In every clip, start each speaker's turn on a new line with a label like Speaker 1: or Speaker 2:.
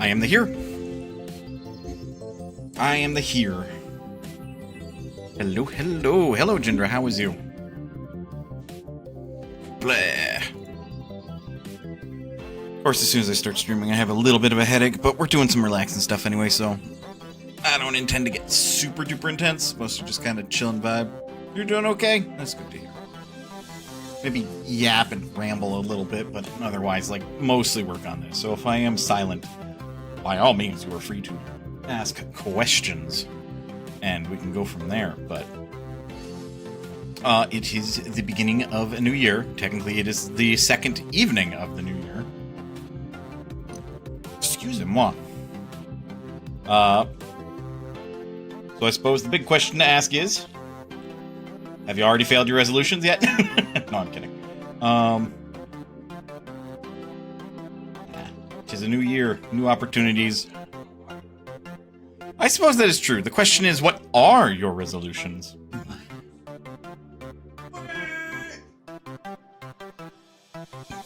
Speaker 1: I am the here. I am the here. Hello, hello. Hello, Jindra. How is you? Blah. Of course, as soon as I start streaming, I have a little bit of a headache, but we're doing some relaxing stuff anyway, so I don't intend to get super duper intense. Mostly just kind of chill and vibe. You're doing okay? That's good to hear. Maybe yap and ramble a little bit, but otherwise, like, mostly work on this. So if I am silent, by all means, you are free to ask questions, and we can go from there. But it is the beginning of a new year. Technically, it is the second evening of the new year. Excusez-moi. So I suppose the big question to ask is, have you already failed your resolutions yet? No, I'm kidding. It is a new year, new opportunities. I suppose that is true. The question is, what are your resolutions?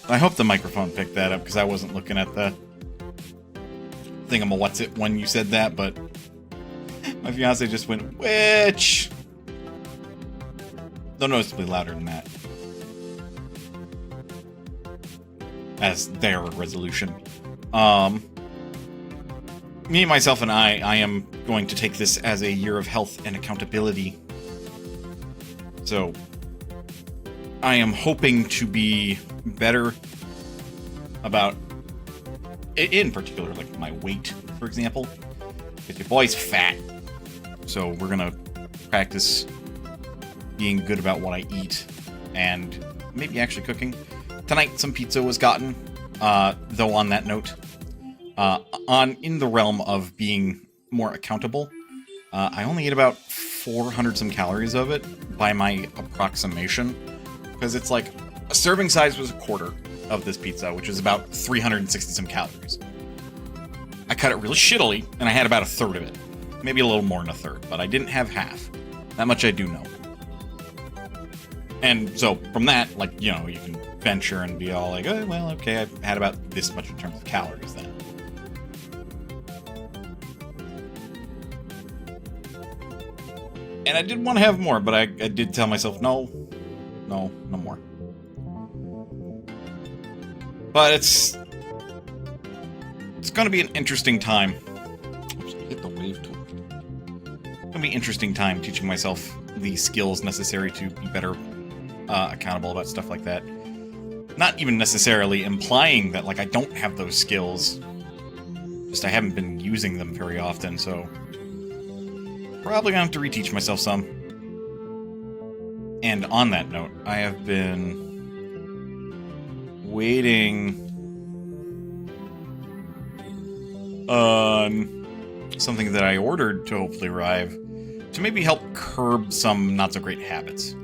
Speaker 1: I hope the microphone picked that up, because I wasn't looking at the thingamawhatsit when you said that, but my fiance just went, which? Though noticeably louder than that. As their resolution. Me, myself, and I am going to take this as a year of health and accountability. So, I am hoping to be better about, in particular, like my weight, for example. Because your boy's fat. So, we're gonna practice being good about what I eat and maybe actually cooking. Tonight, some pizza was gotten. Though on that note, in the realm of being more accountable, I only eat about 400 some calories of it by my approximation, because it's like a serving size was a quarter of this pizza, which is about 360 some calories. I cut it really shittily, and I had about a third of it, maybe a little more than a third, but I didn't have half. That much I do know. And so from that, like, you know, you can venture and be all like, oh, well, okay, I've had about this much in terms of calories then. And I did want to have more, but I did tell myself, no more. But it's going to be an interesting time. Oops, hit the wave tool. It's going to be an interesting time teaching myself the skills necessary to be better accountable about stuff like that. Not even necessarily implying that, like, I don't have those skills. Just I haven't been using them very often, so probably gonna have to reteach myself some. And on that note, I have been waiting on something that I ordered to hopefully arrive to maybe help curb some not-so-great habits.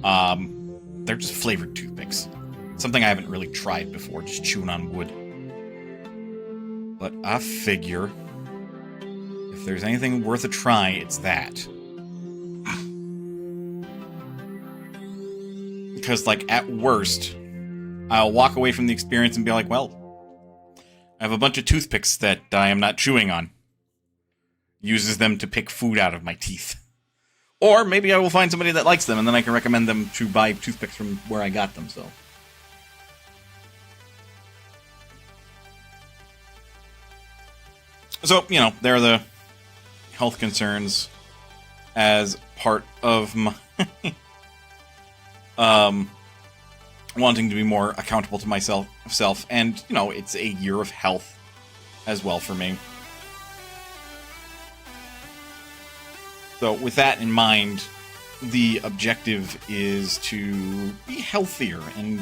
Speaker 1: They're just flavored toothpicks. Something I haven't really tried before, just chewing on wood. But I figure if there's anything worth a try, it's that. Because, like, at worst, I'll walk away from the experience and be like, well, I have a bunch of toothpicks that I am not chewing on. Uses them to pick food out of my teeth. Or maybe I will find somebody that likes them, and then I can recommend them to buy toothpicks from where I got them, so. So, you know, there are the health concerns as part of my wanting to be more accountable to myself, and, you know, it's a year of health as well for me. So with that in mind, the objective is to be healthier and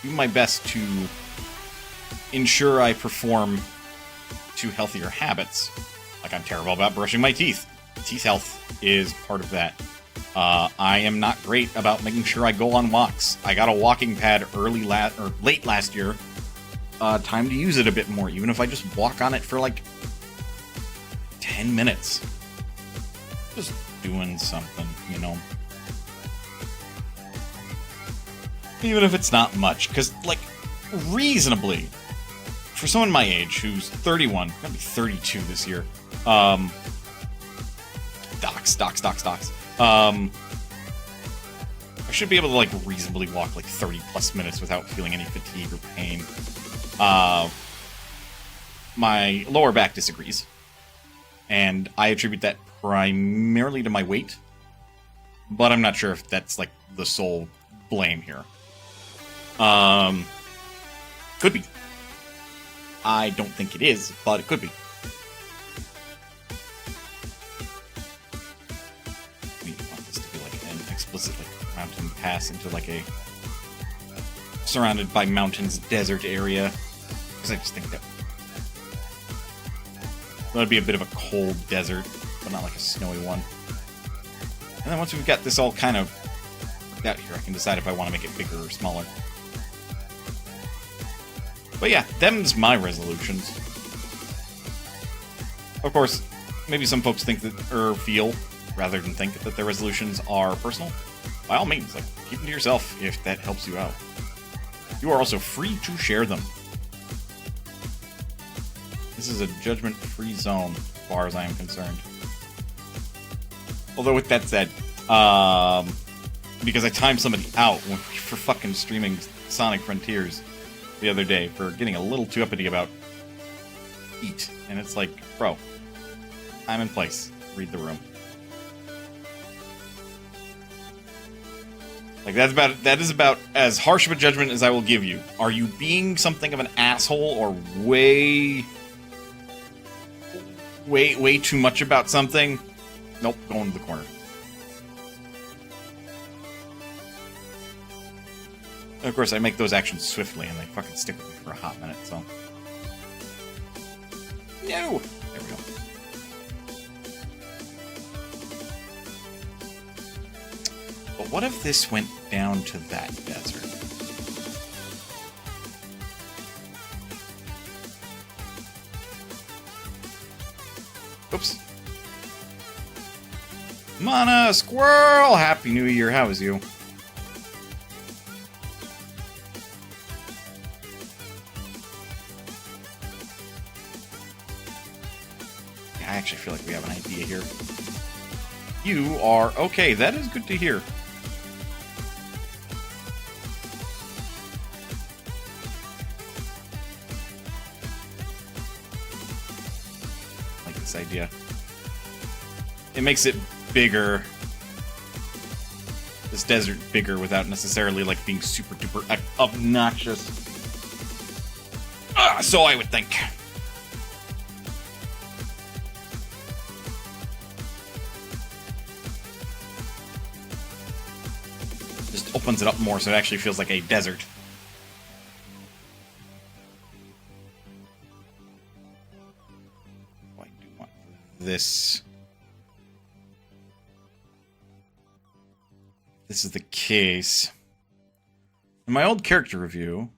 Speaker 1: do my best to ensure I perform to healthier habits. Like, I'm terrible about brushing my teeth. Teeth health is part of that. I am not great about making sure I go on walks. I got a walking pad late last year. Time to use it a bit more, even if I just walk on it for like 10 minutes. Just doing something, you know. Even if it's not much, because, like, reasonably, for someone my age who's 31, I'm gonna be 32 this year. Docs. I should be able to, like, reasonably walk, like, 30 plus minutes without feeling any fatigue or pain. My lower back disagrees. And I attribute that primarily to my weight. But I'm not sure if that's, like, the sole blame here. Could be. I don't think it is, but it could be. We want this to be like an explicit, like, mountain pass into like a surrounded by mountains, desert area. Because I just think that'd be a bit of a cold desert, but not like a snowy one. And then once we've got this all kind of worked out here, I can decide if I want to make it bigger or smaller. But yeah, them's my resolutions. Of course, maybe some folks think that, or feel, rather than think, that their resolutions are personal. By all means, like, keep them to yourself if that helps you out. You are also free to share them. This is a judgment-free zone, as far as I am concerned. Although, with that said, because I timed somebody out for fucking streaming Sonic Frontiers the other day for getting a little too uppity about eat. And it's like, bro, I'm in place. Read the room. Like, that is about as harsh of a judgment as I will give you. Are you being something of an asshole or way too much about something? Nope, going to the corner. And of course, I make those actions swiftly, and they fucking stick with me for a hot minute, so. No! There we go. But what if this went down to that desert? Oops. Mana, squirrel! Happy New Year, how is you? I actually feel like we have an idea here. You are okay. That is good to hear. I like this idea. It makes it bigger. This desert bigger without necessarily like being super duper obnoxious. So I would think. Just opens it up more so it actually feels like a desert. Oh, I do want this. This is the case. In my old character review,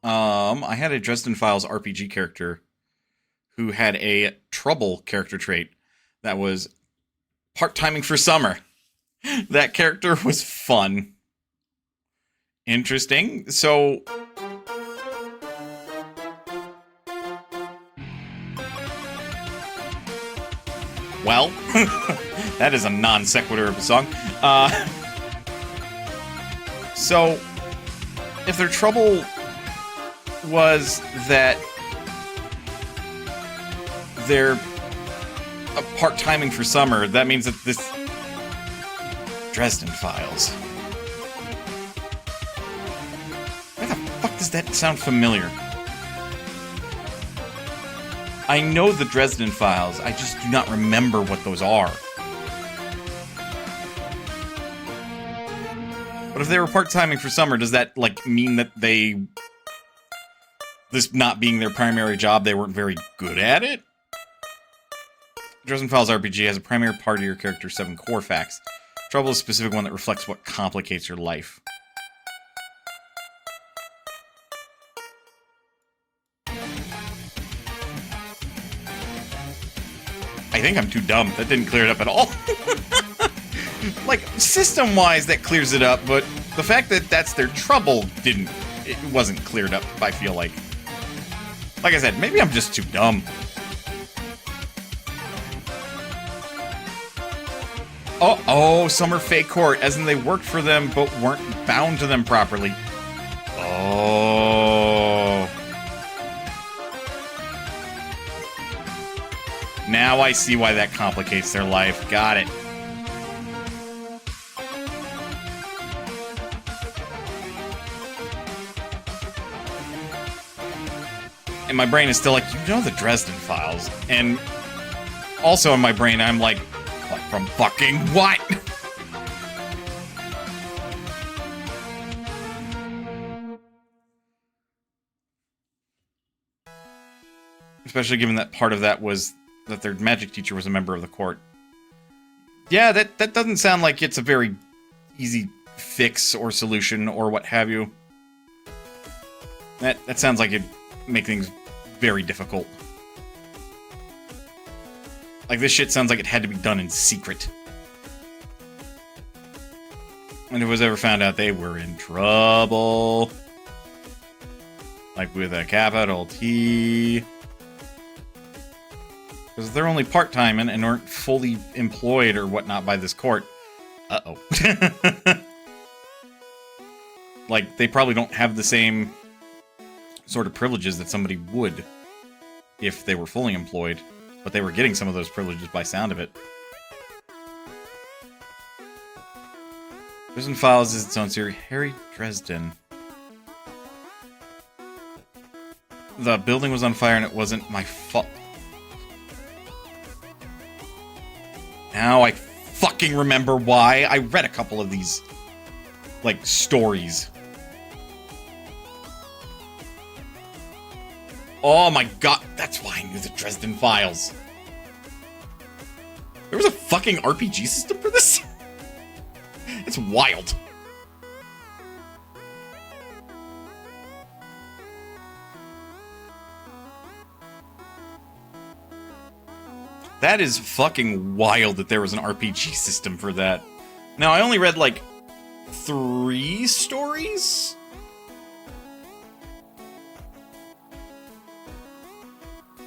Speaker 1: I had a Dresden Files RPG character who had a trouble character trait that was part-timing for summer. That character was fun. Interesting. So... well, that is a non sequitur of a song. So, if their trouble was that they're part-timing for summer, that means that this Dresden Files. Why the fuck does that sound familiar? I know the Dresden Files, I just do not remember what those are. But if they were part-timing for summer, does that, like, mean that they... this not being their primary job, they weren't very good at it? Dresden Files RPG has a primary part of your character's 7 core facts. Trouble is a specific one that reflects what complicates your life. I think I'm too dumb. That didn't clear it up at all. Like, system-wise, that clears it up, but the fact that that's their trouble it wasn't cleared up, I feel like. Like I said, maybe I'm just too dumb. Oh, Summer Fake Court, as in they worked for them, but weren't bound to them properly. Oh. Now I see why that complicates their life. Got it. And my brain is still like, you know the Dresden Files. And also in my brain, I'm like, what from fucking what? Especially given that part of that was that their magic teacher was a member of the court. Yeah, that doesn't sound like it's a very easy fix or solution or what have you. That sounds like it'd make things very difficult. Like, this shit sounds like it had to be done in secret. And if it was ever found out, they were in trouble. Like, with a capital T. Because they're only part-time and aren't fully employed or whatnot by this court. Uh-oh. Like, they probably don't have the same sort of privileges that somebody would if they were fully employed, but they were getting some of those privileges by sound of it. Dresden Files is its own series. Harry Dresden. The building was on fire and it wasn't my fault. Now I fucking remember why. I read a couple of these, like, stories. Oh my god, that's why I knew the Dresden Files. There was a fucking RPG system for this? It's wild. That is fucking wild that there was an RPG system for that. Now, I only read, like, 3 stories?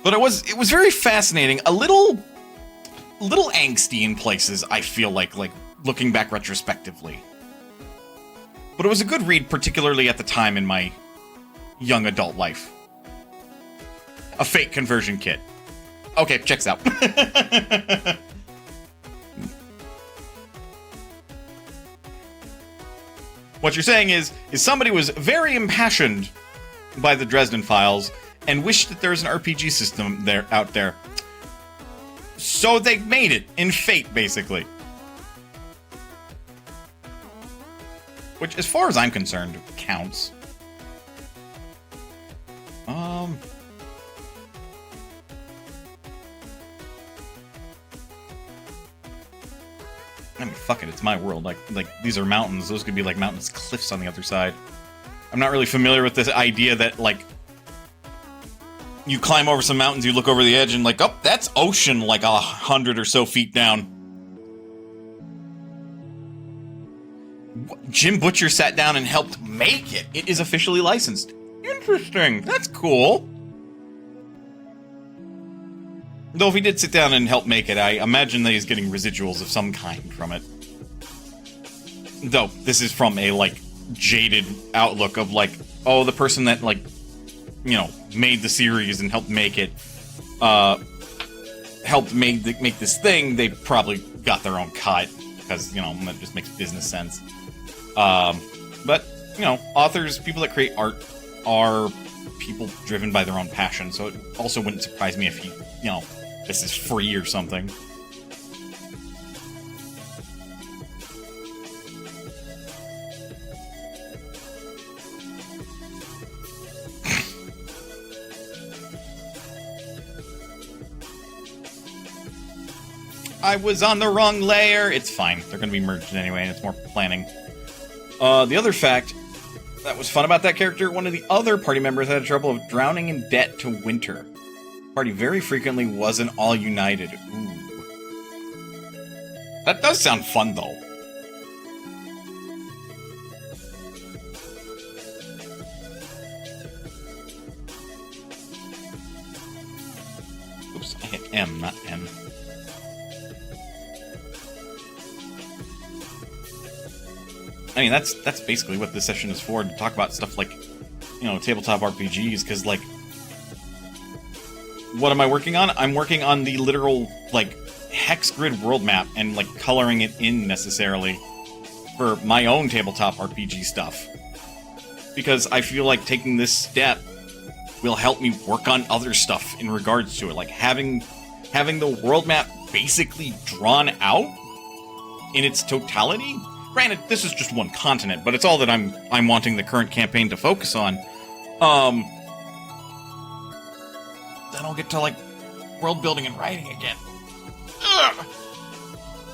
Speaker 1: But it was very fascinating. A little little angsty in places, I feel like looking back retrospectively. But it was a good read, particularly at the time in my young adult life. A fake conversion kit. Okay, checks out. What you're saying is somebody was very impassioned by the Dresden Files and wished that there was an RPG system out there. So they made it in Fate, basically. Which, as far as I'm concerned, counts. I mean, fuck it, it's my world. Like these are mountains. Those could be like mountains, cliffs on the other side. I'm not really familiar with this idea that, like, you climb over some mountains, you look over the edge, and like, oh, that's ocean, like 100 or so feet down. Jim Butcher sat down and helped make it. It is officially licensed. Interesting. That's cool. Though if he did sit down and help make it, I imagine that he's getting residuals of some kind from it. Though, this is from a, like, jaded outlook of, like, oh, the person that, like, you know, made the series and helped make it, helped make this thing, they probably got their own cut, because, you know, that just makes business sense. But, you know, authors, people that create art, are people driven by their own passion, so it also wouldn't surprise me if he, you know, this is free or something. I was on the wrong layer. It's fine. They're going to be merged anyway, and it's more planning. The other fact that was fun about that character, one of the other party members had trouble of drowning in debt to Winter. Party very frequently wasn't all united. Ooh. That does sound fun, though. Oops, I hit M, not N. I mean, that's basically what this session is for, to talk about stuff like, you know, tabletop RPGs, because, like, what am I working on? I'm working on the literal, like, hex grid world map and, like, coloring it in necessarily for my own tabletop RPG stuff. Because I feel like taking this step will help me work on other stuff in regards to it. Like, having the world map basically drawn out in its totality. Granted, this is just one continent, but it's all that I'm wanting the current campaign to focus on. Then I'll get to, like, world building and writing again. Ugh.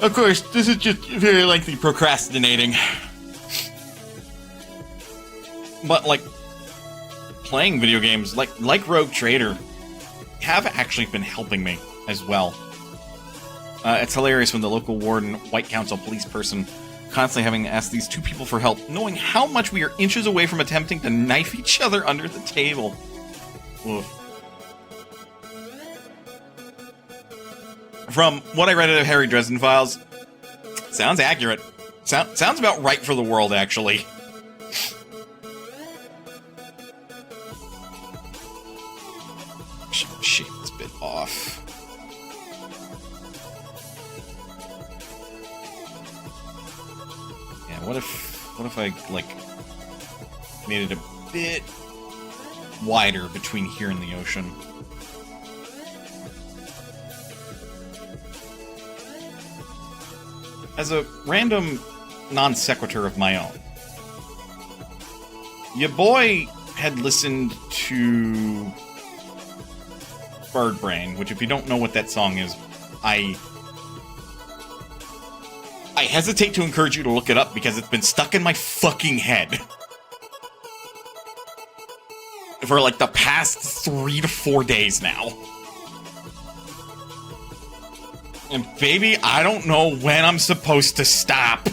Speaker 1: Of course, this is just very lengthy procrastinating. But, like, playing video games, like Rogue Trader, have actually been helping me as well. It's hilarious when the local warden, White Council police person, constantly having to ask these two people for help, knowing how much we are inches away from attempting to knife each other under the table. Oof. From what I read of Harry Dresden Files, sounds accurate. Sounds about right for the world, actually. Shake this bit off. Yeah, what if I, like, made it a bit wider between here and the ocean? As a random non sequitur of my own, your boy had listened to Bird Brain, which, if you don't know what that song is, I hesitate to encourage you to look it up because it's been stuck in my fucking head for like the past 3 to 4 days now. And baby, I don't know when I'm supposed to stop.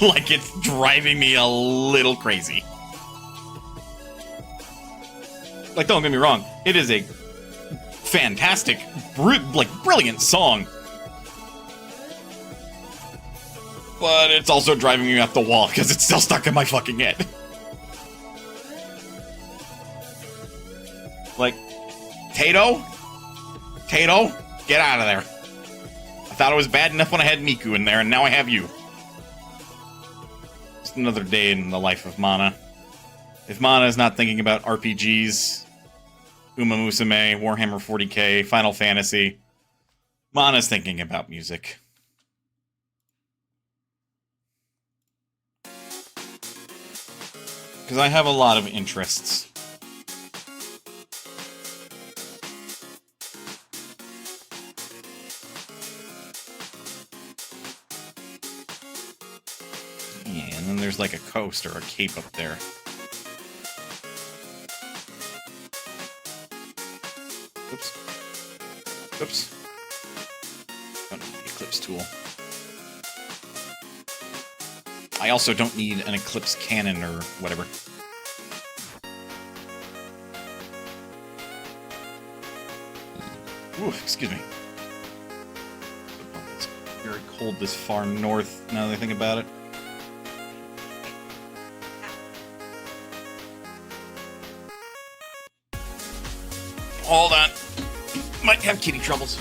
Speaker 1: Like, it's driving me a little crazy. Like, don't get me wrong, it is a fantastic, brilliant song. But it's also driving me up the wall, because it's still stuck in my fucking head. Like, Tato? Tato? Get out of there. I thought it was bad enough when I had Miku in there, and now I have you. Just another day in the life of Mana. If Mana is not thinking about RPGs, Uma Musume, Warhammer 40k, Final Fantasy, Mana's thinking about music. Because I have a lot of interests. Yeah, and then there's like a coast or a cape up there. Oops. Oops. Don't need the Eclipse tool. I also don't need an Eclipse cannon or whatever. Ooh, excuse me. It's very cold this far north, now that I think about it. Hold on. Might have kitty troubles.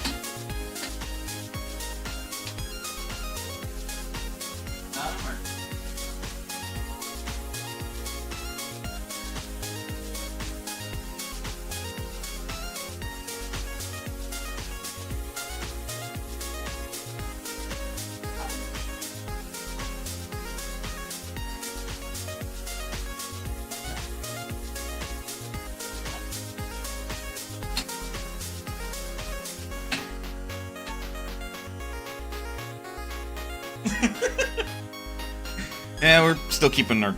Speaker 1: Yeah, we're still keeping our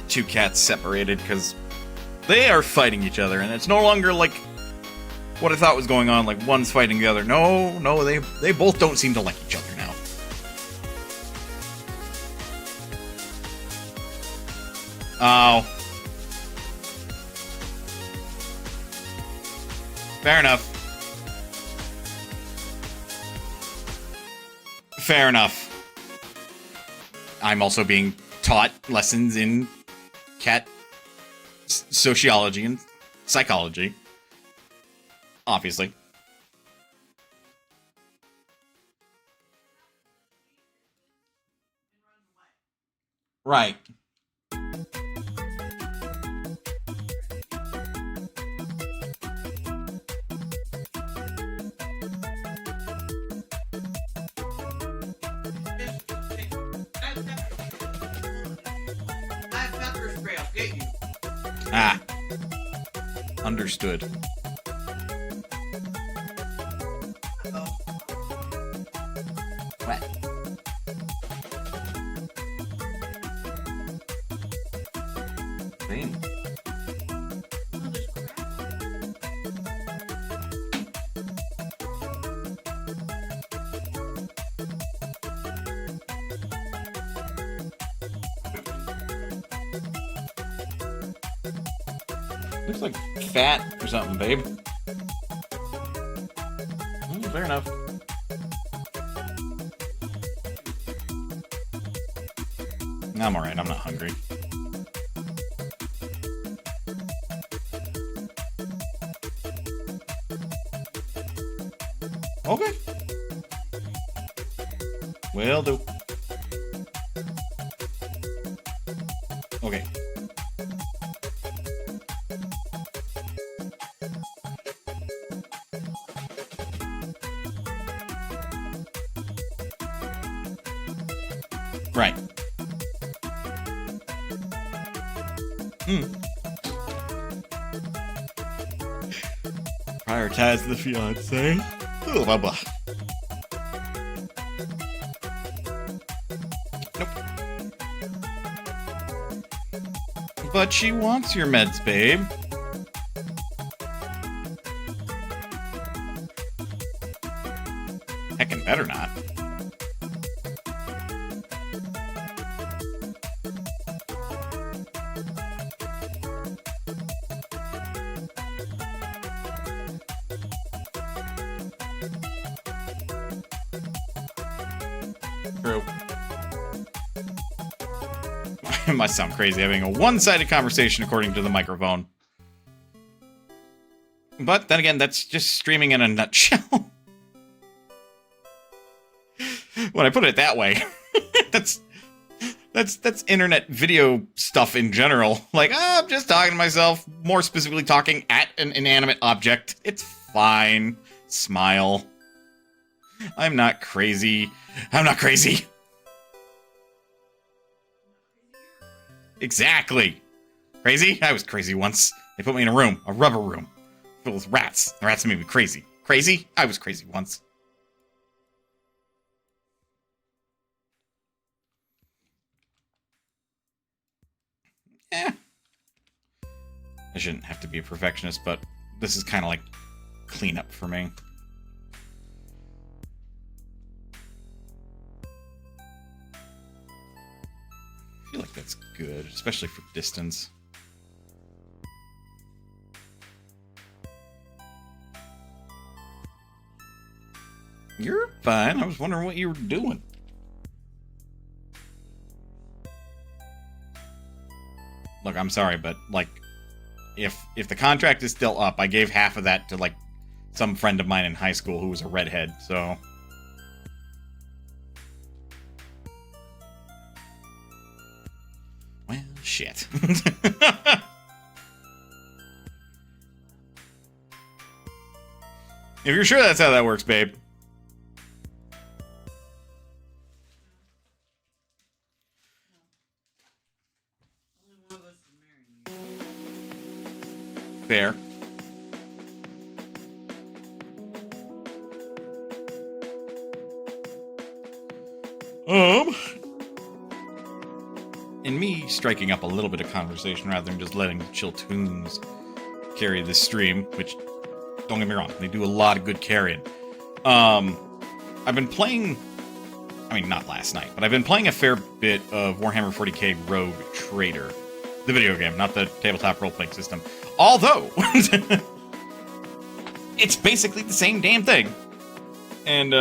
Speaker 1: two cats separated because they are fighting each other, and it's no longer like what I thought was going on, like one's fighting the other. No, they both don't seem to like each other now. Oh. Fair enough. Fair enough. I'm also being taught lessons in cat sociology and psychology. Obviously. Right. Ah. Understood. What? Green. Looks like fat or something, babe. Fair enough. I'm alright, I'm not hungry. Okay. Will do. Okay. Right. Prioritize the fiance. Oh, blah, blah. Nope. But she wants your meds, babe. Heckin' better not. It must sound crazy having a one-sided conversation according to the microphone. But then again, that's just streaming in a nutshell. When I put it that way, that's internet video stuff in general. Like, I'm just talking to myself, more specifically talking at an inanimate object. It's fine. Smile. I'm not crazy. I'm not crazy. Exactly. Crazy? I was crazy once. They put me in a room, a rubber room, filled with rats. The rats made me crazy. Crazy? I was crazy once. Eh. I shouldn't have to be a perfectionist, but this is kind of like cleanup for me. I feel like that's good, especially for distance. You're fine. I was wondering what you were doing. Look, I'm sorry, but like, if the contract is still up, I gave half of that to like some friend of mine in high school who was a redhead, so. Well, shit. If you're sure that's how that works, babe. Fair. And me striking up a little bit of conversation rather than just letting chill tunes carry this stream, which, don't get me wrong, they do a lot of good carrying. I've been playing, I mean, not last night, but I've been playing a fair bit of Warhammer 40k Rogue Trader. The video game, not the tabletop role-playing system. Although, it's basically the same damn thing. And,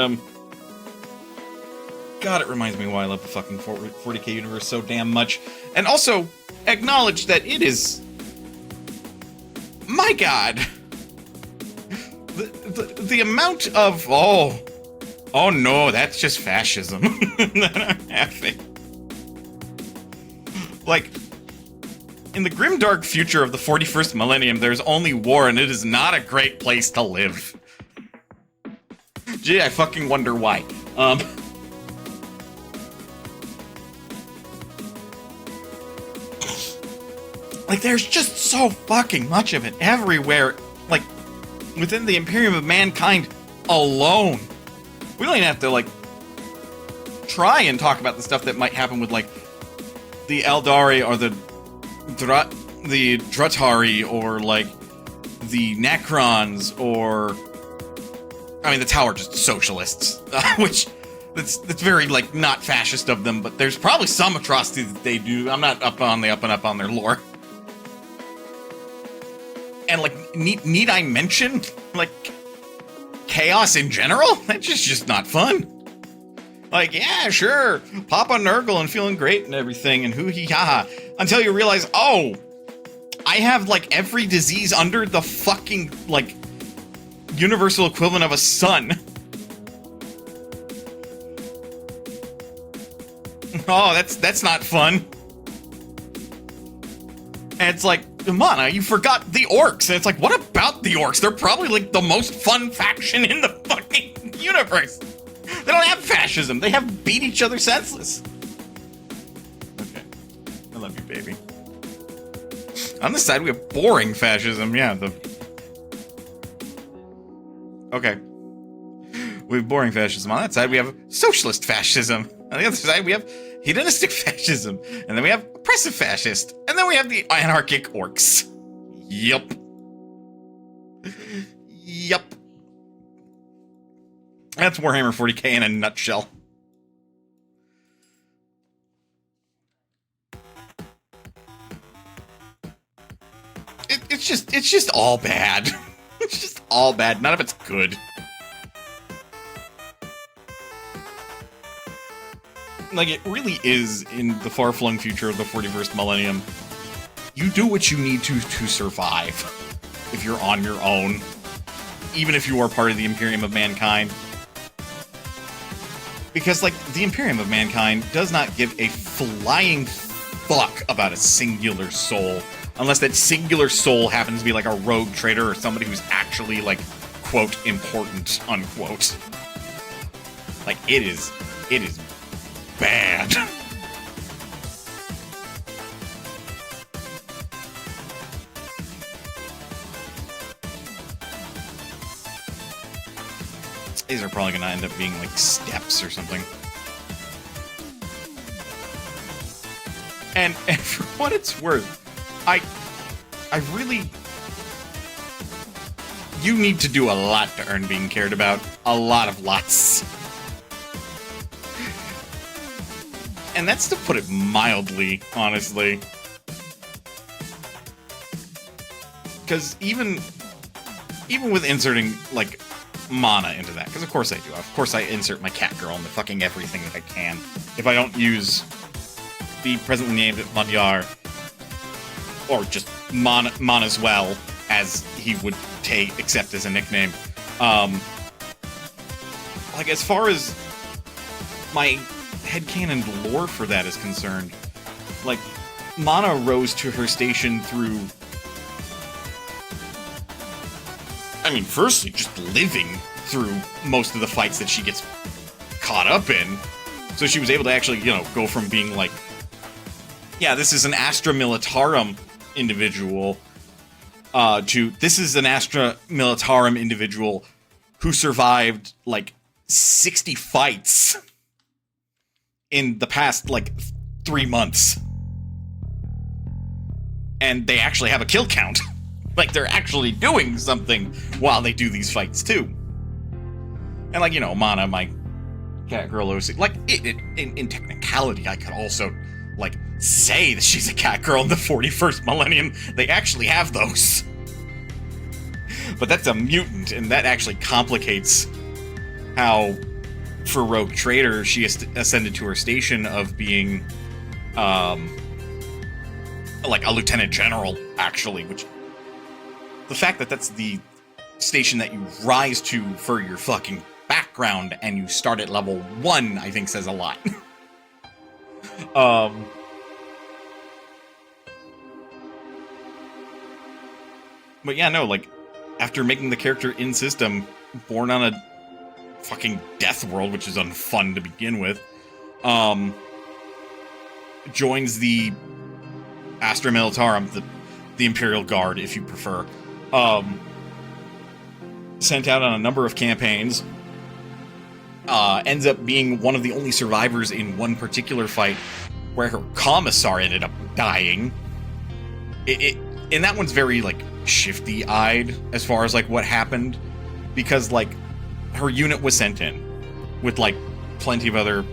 Speaker 1: God, it reminds me why I love the fucking 40k universe so damn much. And also, acknowledge that it is... My God! The amount of... Oh no, that's just fascism that I'm having. Like... In the grimdark future of the 41st millennium, there's only war, and it is not a great place to live. Gee, I fucking wonder why. Like, there's just so fucking much of it everywhere. Like, within the Imperium of Mankind alone. We don't even have to, like, try and talk about the stuff that might happen with, like, the Eldari or the Drutari, or like the Necrons, or I mean, the Tau are just socialists, which that's very like not fascist of them, but there's probably some atrocity that they do. I'm not up and up on their lore. And like, need I mention like chaos in general? That's just not fun. Like, yeah, sure, Papa Nurgle and feeling great and everything, and hoo-hee-ha-ha, until you realize, oh, I have, like, every disease under the fucking, like, universal equivalent of a sun. Oh, that's not fun. And it's like, Mana, you forgot the orcs. And it's like, what about the orcs? They're probably, like, the most fun faction in the fucking universe. They don't have fascism. They have beat each other senseless. Okay. I love you, baby. On this side, we have boring fascism. Yeah, Okay. We have boring fascism. On that side, we have socialist fascism. On the other side, we have hedonistic fascism. And then we have oppressive fascist. And then we have the anarchic orcs. Yup. Yup. That's Warhammer 40k in a nutshell. It's just all bad. It's just all bad. None of it's good. Like, it really is, in the far-flung future of the 41st millennium, you do what you need to survive if you're on your own, even if you are part of the Imperium of Mankind. Because, like, the Imperium of Mankind does not give a flying fuck about a singular soul, unless that singular soul happens to be, like, a rogue trader or somebody who's actually, like, quote, important, unquote. Like, it is bad. These are probably gonna end up being like steps or something. And for what it's worth, I really... You need to do a lot to earn being cared about. A lot of lots. And that's to put it mildly, honestly. Because even with inserting, like, mana into that, because of course I do. Of course I insert my cat girl into fucking everything that I can. If I don't use the presently named Madyar, or just Mon as well, as he would accept as a nickname. Like, as far as my headcanon lore for that is concerned, like, Mana rose to her station through... I mean, firstly, just living through most of the fights that she gets caught up in. So she was able to actually, you know, go from being like, yeah, this is an Astra Militarum individual, to this is an Astra Militarum individual who survived, like, 60 fights in the past, like, 3 months. And they actually have a kill count. Like, they're actually doing something while they do these fights, too. And, like, you know, Mana, my cat girl OC, like, in technicality, I could also, like, say that she's a cat girl in the 41st millennium. They actually have those. But that's a mutant, and that actually complicates how, for Rogue Trader, she ascended to her station of being, like, a lieutenant general, actually, which... The fact that that's the station that you rise to for your fucking background and you start at level 1, I think says a lot. But yeah, no, like, after making the character in system, born on a fucking death world, which is unfun to begin with, joins the Astra Militarum, the Imperial Guard, if you prefer. Sent out on a number of campaigns, ends up being one of the only survivors in one particular fight where her commissar ended up dying. And that one's very, like, shifty-eyed as far as, like, what happened, because, like, her unit was sent in with, like, plenty of other,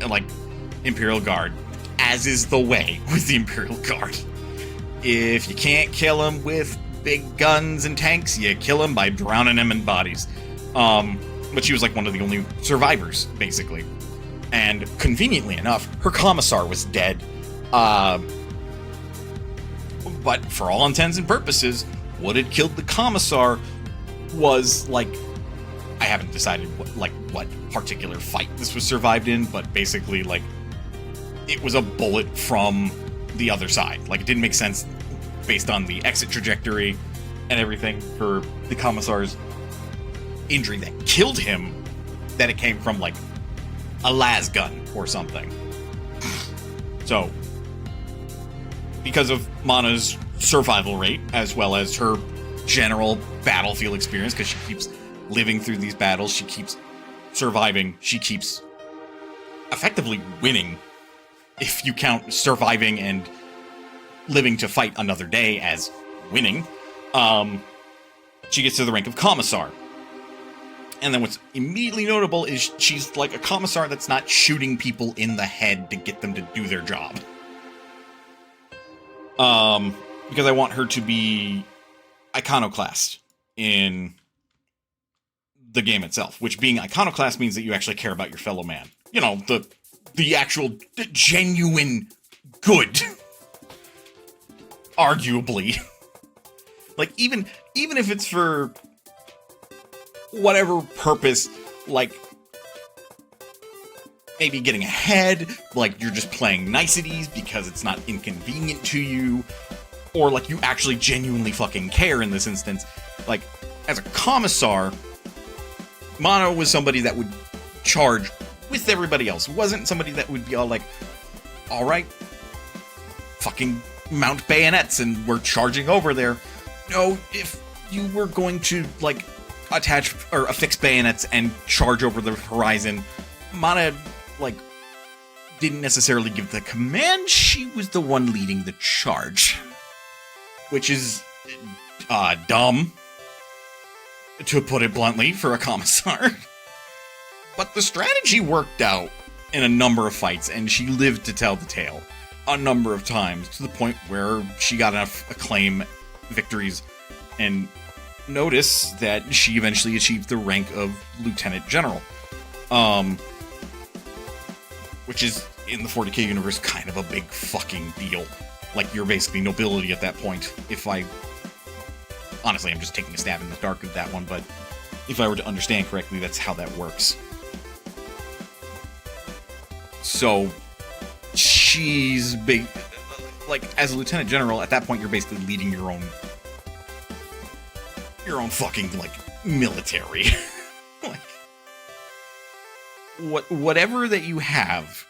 Speaker 1: like, Imperial Guard, as is the way with the Imperial Guard. If you can't kill them with big guns and tanks, you kill them by drowning them in bodies. But she was, like, one of the only survivors, basically. And conveniently enough, her commissar was dead. But for all intents and purposes, what had killed the commissar was, like, I haven't decided what particular fight this was survived in, but basically, like, it was a bullet from the other side. Like, it didn't make sense based on the exit trajectory and everything for the commissar's injury that killed him, that it came from, like, a las gun or something. So, because of Mana's survival rate, as well as her general battlefield experience, because she keeps living through these battles, she keeps surviving, she keeps effectively winning, if you count surviving and living to fight another day as winning, she gets to the rank of commissar. And then what's immediately notable is she's like a commissar that's not shooting people in the head to get them to do their job. Because I want her to be iconoclast in the game itself, which being iconoclast means that you actually care about your fellow man. You know, the the actual genuine good. Arguably. Like, even if it's for whatever purpose, like, maybe getting ahead, like, you're just playing niceties because it's not inconvenient to you, or, like, you actually genuinely fucking care in this instance. Like, as a commissar, Mono was somebody that would charge with everybody else. Wasn't somebody that would be all like, alright, fucking mount bayonets and we're charging over there. No, if you were going to, like, attach or affix bayonets and charge over the horizon, Mana, like, didn't necessarily give the command. She was the one leading the charge. Which is, dumb, to put it bluntly, for a commissar. But the strategy worked out in a number of fights, and she lived to tell the tale a number of times, to the point where she got enough acclaim, victories, and notice that she eventually achieved the rank of Lieutenant General. Which is, in the 40k universe, kind of a big fucking deal. Like, you're basically nobility at that point. Honestly, I'm just taking a stab in the dark of that one, but if I were to understand correctly, that's how that works. So, she's big. Like, as a Lieutenant General, at that point, you're basically leading your own fucking, like, military. Like, whatever that you have,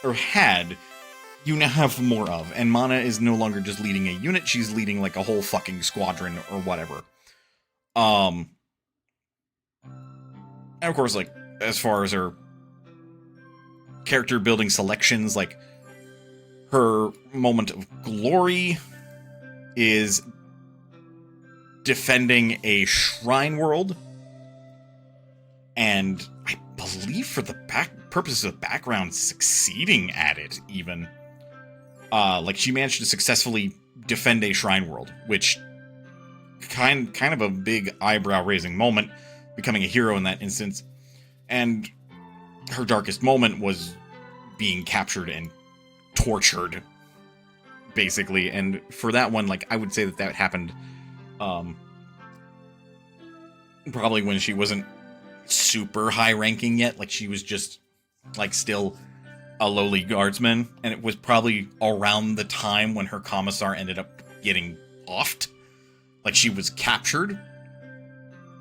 Speaker 1: or had, you now have more of. And Mana is no longer just leading a unit, she's leading, like, a whole fucking squadron or whatever. And of course, like, as far as her character building selections, like, her moment of glory is defending a shrine world, and I believe for the purposes of background, succeeding at it, even. Like, she managed to successfully defend a shrine world, which kind of a big eyebrow-raising moment, becoming a hero in that instance. And her darkest moment was being captured and tortured, basically. And for that one, like, I would say that happened, probably when she wasn't super high-ranking yet. Like, she was just, like, still a lowly guardsman, and it was probably around the time when her commissar ended up getting offed. Like, she was captured,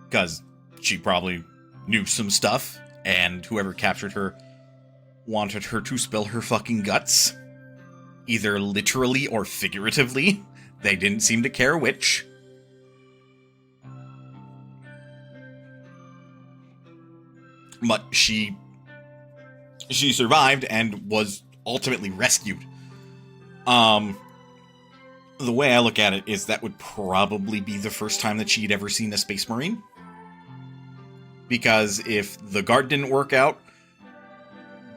Speaker 1: because she probably knew some stuff, and whoever captured her wanted her to spill her fucking guts. Either literally or figuratively. They didn't seem to care which. But she survived and was ultimately rescued. The way I look at it is that would probably be the first time that she'd ever seen a Space Marine. Because if the guard didn't work out,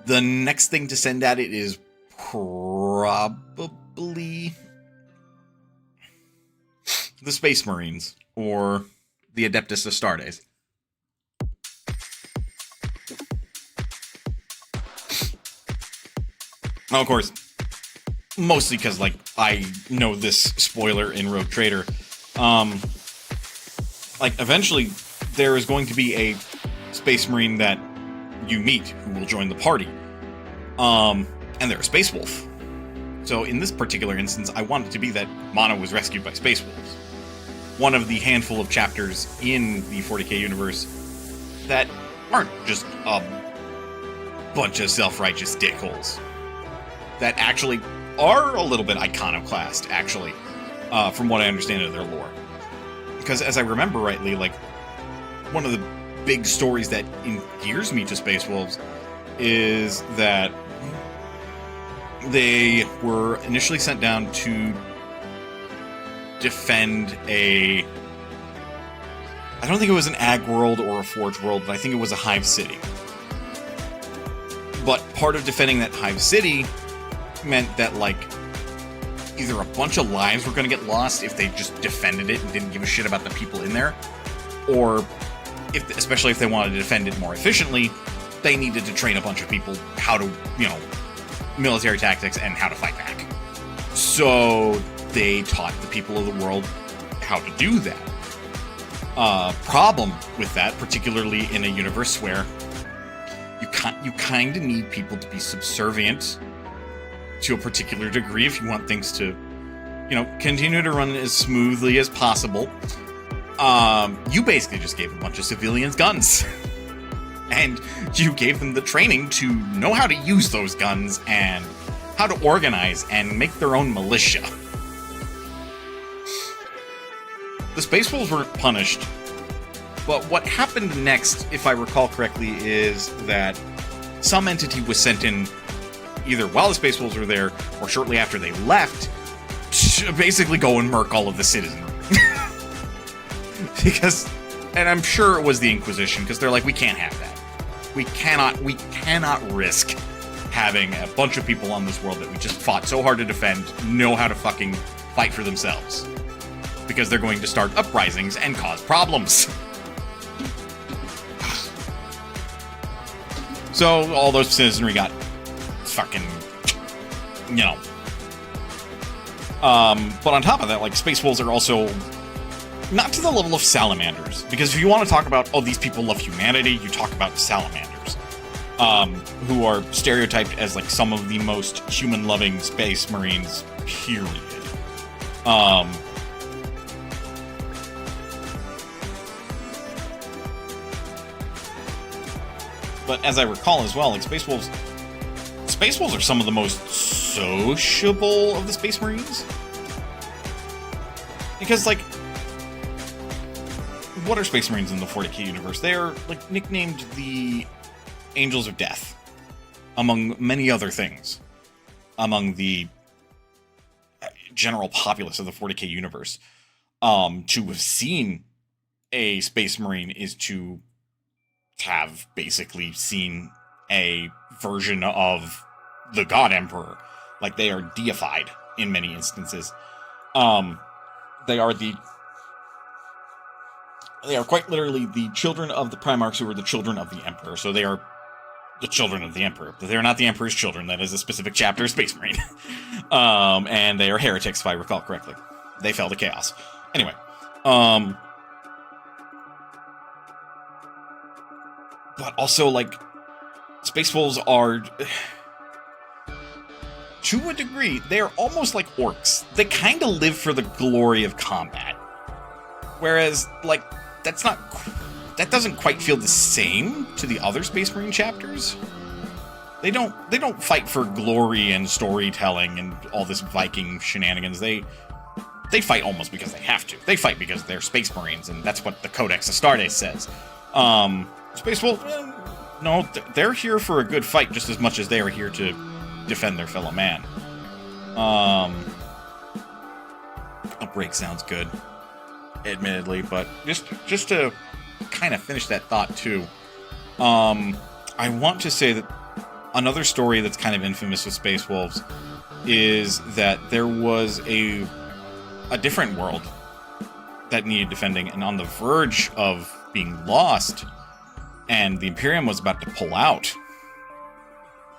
Speaker 1: the next thing to send at it is probably the Space Marines or the Adeptus Astartes. Now, of course, mostly because, like, I know this spoiler in Rogue Trader. Like, eventually, there is going to be a Space Marine that you meet who will join the party. And they're a Space Wolf. So, in this particular instance, I want it to be that Mana was rescued by Space Wolves. One of the handful of chapters in the 40k universe that aren't just a bunch of self-righteous dickholes. That actually are a little bit iconoclast, actually, from what I understand of their lore. Because as I remember rightly, like, one of the big stories that endears me to Space Wolves is that they were initially sent down to defend I don't think it was an ag world or a forge world, but I think it was a hive city. But part of defending that hive city meant that, like, either a bunch of lives were going to get lost if they just defended it and didn't give a shit about the people in there, or especially if they wanted to defend it more efficiently, they needed to train a bunch of people how to, military tactics and how to fight back. So they taught the people of the world how to do that. Problem with that, particularly in a universe where you kind of need people to be subservient to a particular degree if you want things to, continue to run as smoothly as possible. You basically just gave a bunch of civilians guns. And you gave them the training to know how to use those guns and how to organize and make their own militia. The Space Wolves weren't punished, but what happened next, if I recall correctly, is that some entity was sent in either while the Space Wolves were there or shortly after they left to basically go and murk all of the citizenry. And I'm sure it was the Inquisition, because they're like, we can't have that. We cannot risk having a bunch of people on this world that we just fought so hard to defend know how to fucking fight for themselves. Because they're going to start uprisings and cause problems. So all those citizenry got fucking, But on top of that, like, Space Wolves are also not to the level of salamanders, because if you want to talk about, these people love humanity, you talk about salamanders, who are stereotyped as, like, some of the most human-loving space marines, period. But as I recall as well, like, Space Wolves are some of the most sociable of the Space Marines. Because, like, what are Space Marines in the 40k universe? They are, like, nicknamed the Angels of Death, among many other things, among the general populace of the 40k universe. To have seen a Space Marine is to have basically seen a version of the God Emperor. Like, they are deified in many instances. They are quite literally the children of the Primarchs who are the children of the Emperor. So they are the children of the Emperor. But they are not the Emperor's children. That is a specific chapter of Space Marine. And they are heretics, if I recall correctly. They fell to chaos. Anyway. But also, like, Space Wolves are, to a degree, they're almost like orcs. They kind of live for the glory of combat. Whereas, like, that doesn't quite feel the same to the other Space Marine chapters. They don't fight for glory and storytelling and all this Viking shenanigans. They fight almost because they have to. They fight because they're Space Marines, and that's what the Codex Astartes says. Space Wolves, no, they're here for a good fight just as much as they are here to defend their fellow man. A break sounds good, admittedly, but just to kind of finish that thought too, I want to say that another story that's kind of infamous with Space Wolves is that there was a different world that needed defending and on the verge of being lost. And the Imperium was about to pull out.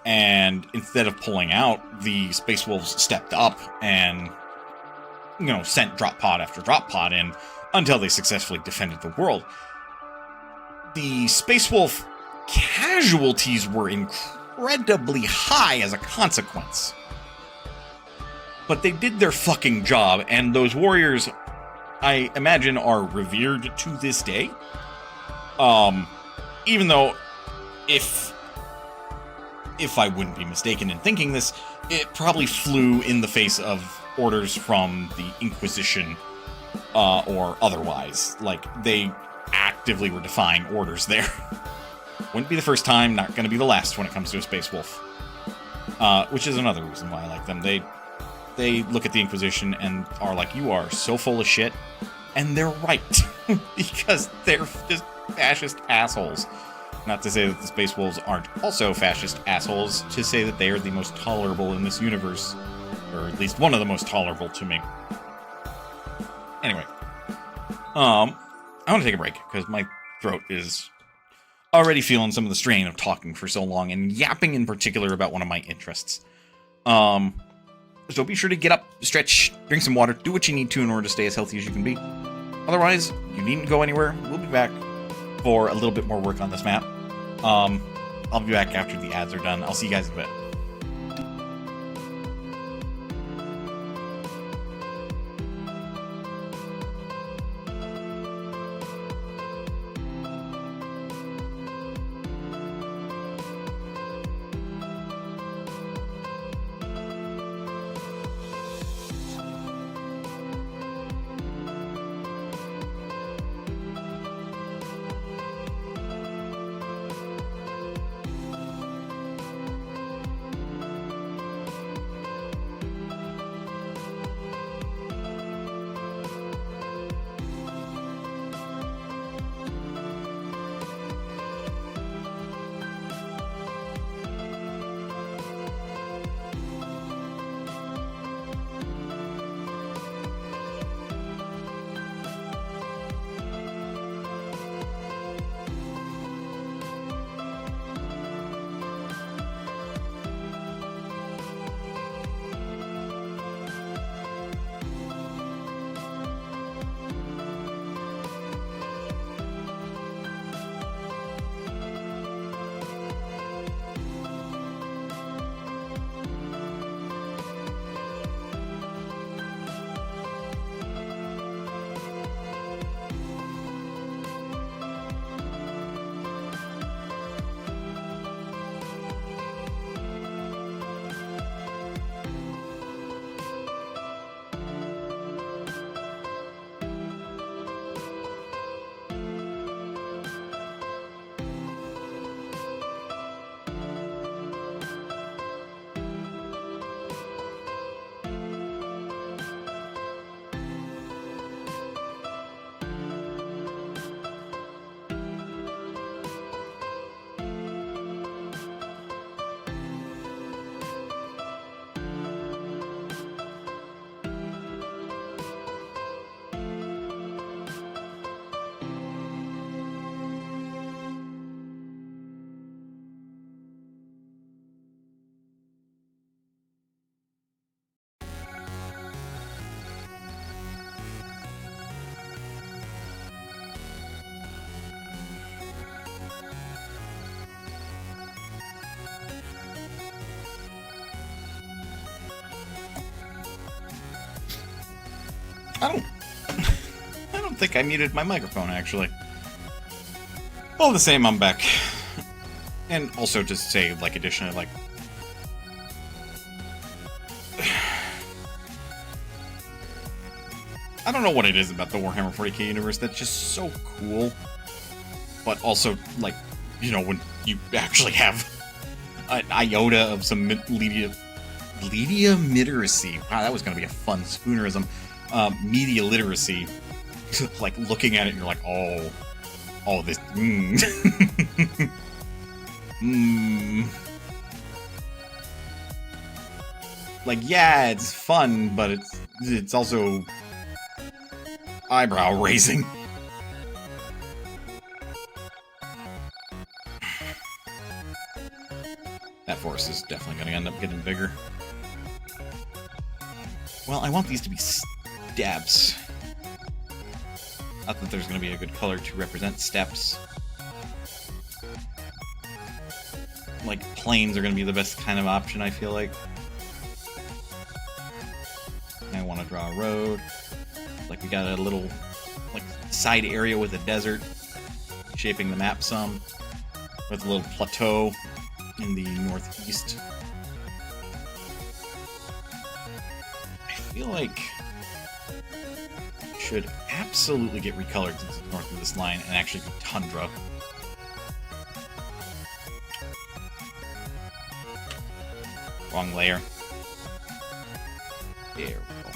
Speaker 1: And instead of pulling out, the Space Wolves stepped up and, sent drop pod after drop pod in until they successfully defended the world. The Space Wolf casualties were incredibly high as a consequence. But they did their fucking job, and those warriors, I imagine, are revered to this day. Even though, if I wouldn't be mistaken in thinking this, it probably flew in the face of orders from the Inquisition, or otherwise. Like, they actively were defying orders there. Wouldn't be the first time, not going to be the last when it comes to a Space Wolf. Which is another reason why I like them. They look at the Inquisition and are like, you are so full of shit. And they're right. Because they're just fascist assholes. Not to say that the Space Wolves aren't also fascist assholes, to say that they are the most tolerable in this universe. Or at least one of the most tolerable to me. Anyway. I want to take a break, because my throat is already feeling some of the strain of talking for so long and yapping in particular about one of my interests. So be sure to get up, stretch, drink some water, do what you need to in order to stay as healthy as you can be. Otherwise, you needn't go anywhere. We'll be back for a little bit more work on this map. I'll be back after the ads are done. I'll see you guys in a bit. I don't think I muted my microphone, actually. All the same, I'm back. And also just say, like, additionally, like... I don't know what it is about the Warhammer 40k universe that's just so cool. But also, like, you know, when you actually have an iota of some media literacy. Wow, that was going to be a fun spoonerism. Media literacy. Like, looking at it and you're like, oh, this, Like, yeah, it's fun, but it's also eyebrow raising. That forest is definitely going to end up getting bigger. Well, I want these to be steps. Not that there's going to be a good color to represent steps. Like, plains are going to be the best kind of option, I feel like. I want to draw a road. Like, we got a little, like, side area with a desert, shaping the map some. With a little plateau in the northeast. I feel like it should absolutely get recolored since it's north of this line and actually be tundra. Wrong layer. There we go.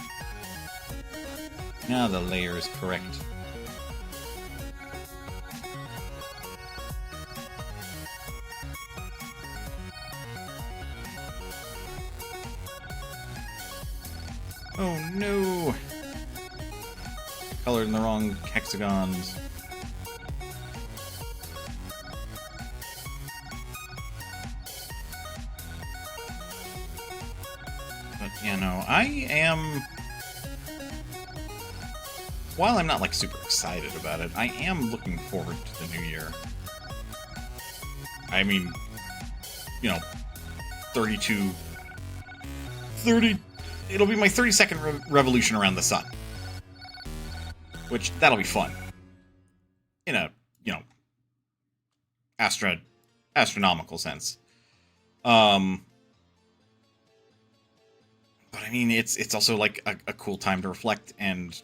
Speaker 1: Now the layer is correct. Oh no! Colored in the wrong hexagons. you know, I am... While I'm not, like, super excited about it, I am looking forward to the new year. I mean, you know, 30... It'll be my 32nd revolution around the sun. Which, that'll be fun. In a, you know, astronomical sense. But I mean, it's also, like, a cool time to reflect and...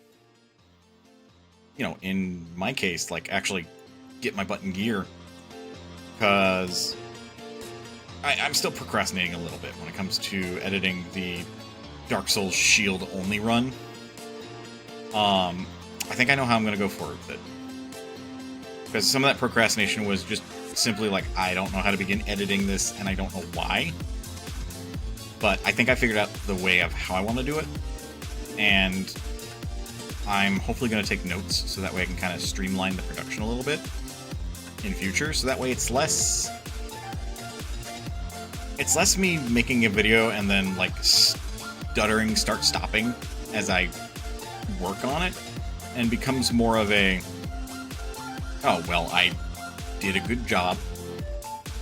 Speaker 1: you know, in my case, like, actually get my butt in gear. Because I'm still procrastinating a little bit when it comes to editing the Dark Souls Shield only run. I think I know how I'm going to go forward with it. Because some of that procrastination was just simply like, I don't know how to begin editing this, and I don't know why. But I think I figured out the way of how I want to do it. And I'm hopefully going to take notes, so that way I can kind of streamline the production a little bit in future. So that way it's less me making a video and then, like, stuttering, stopping as I work on it, and becomes more of a, oh, well, I did a good job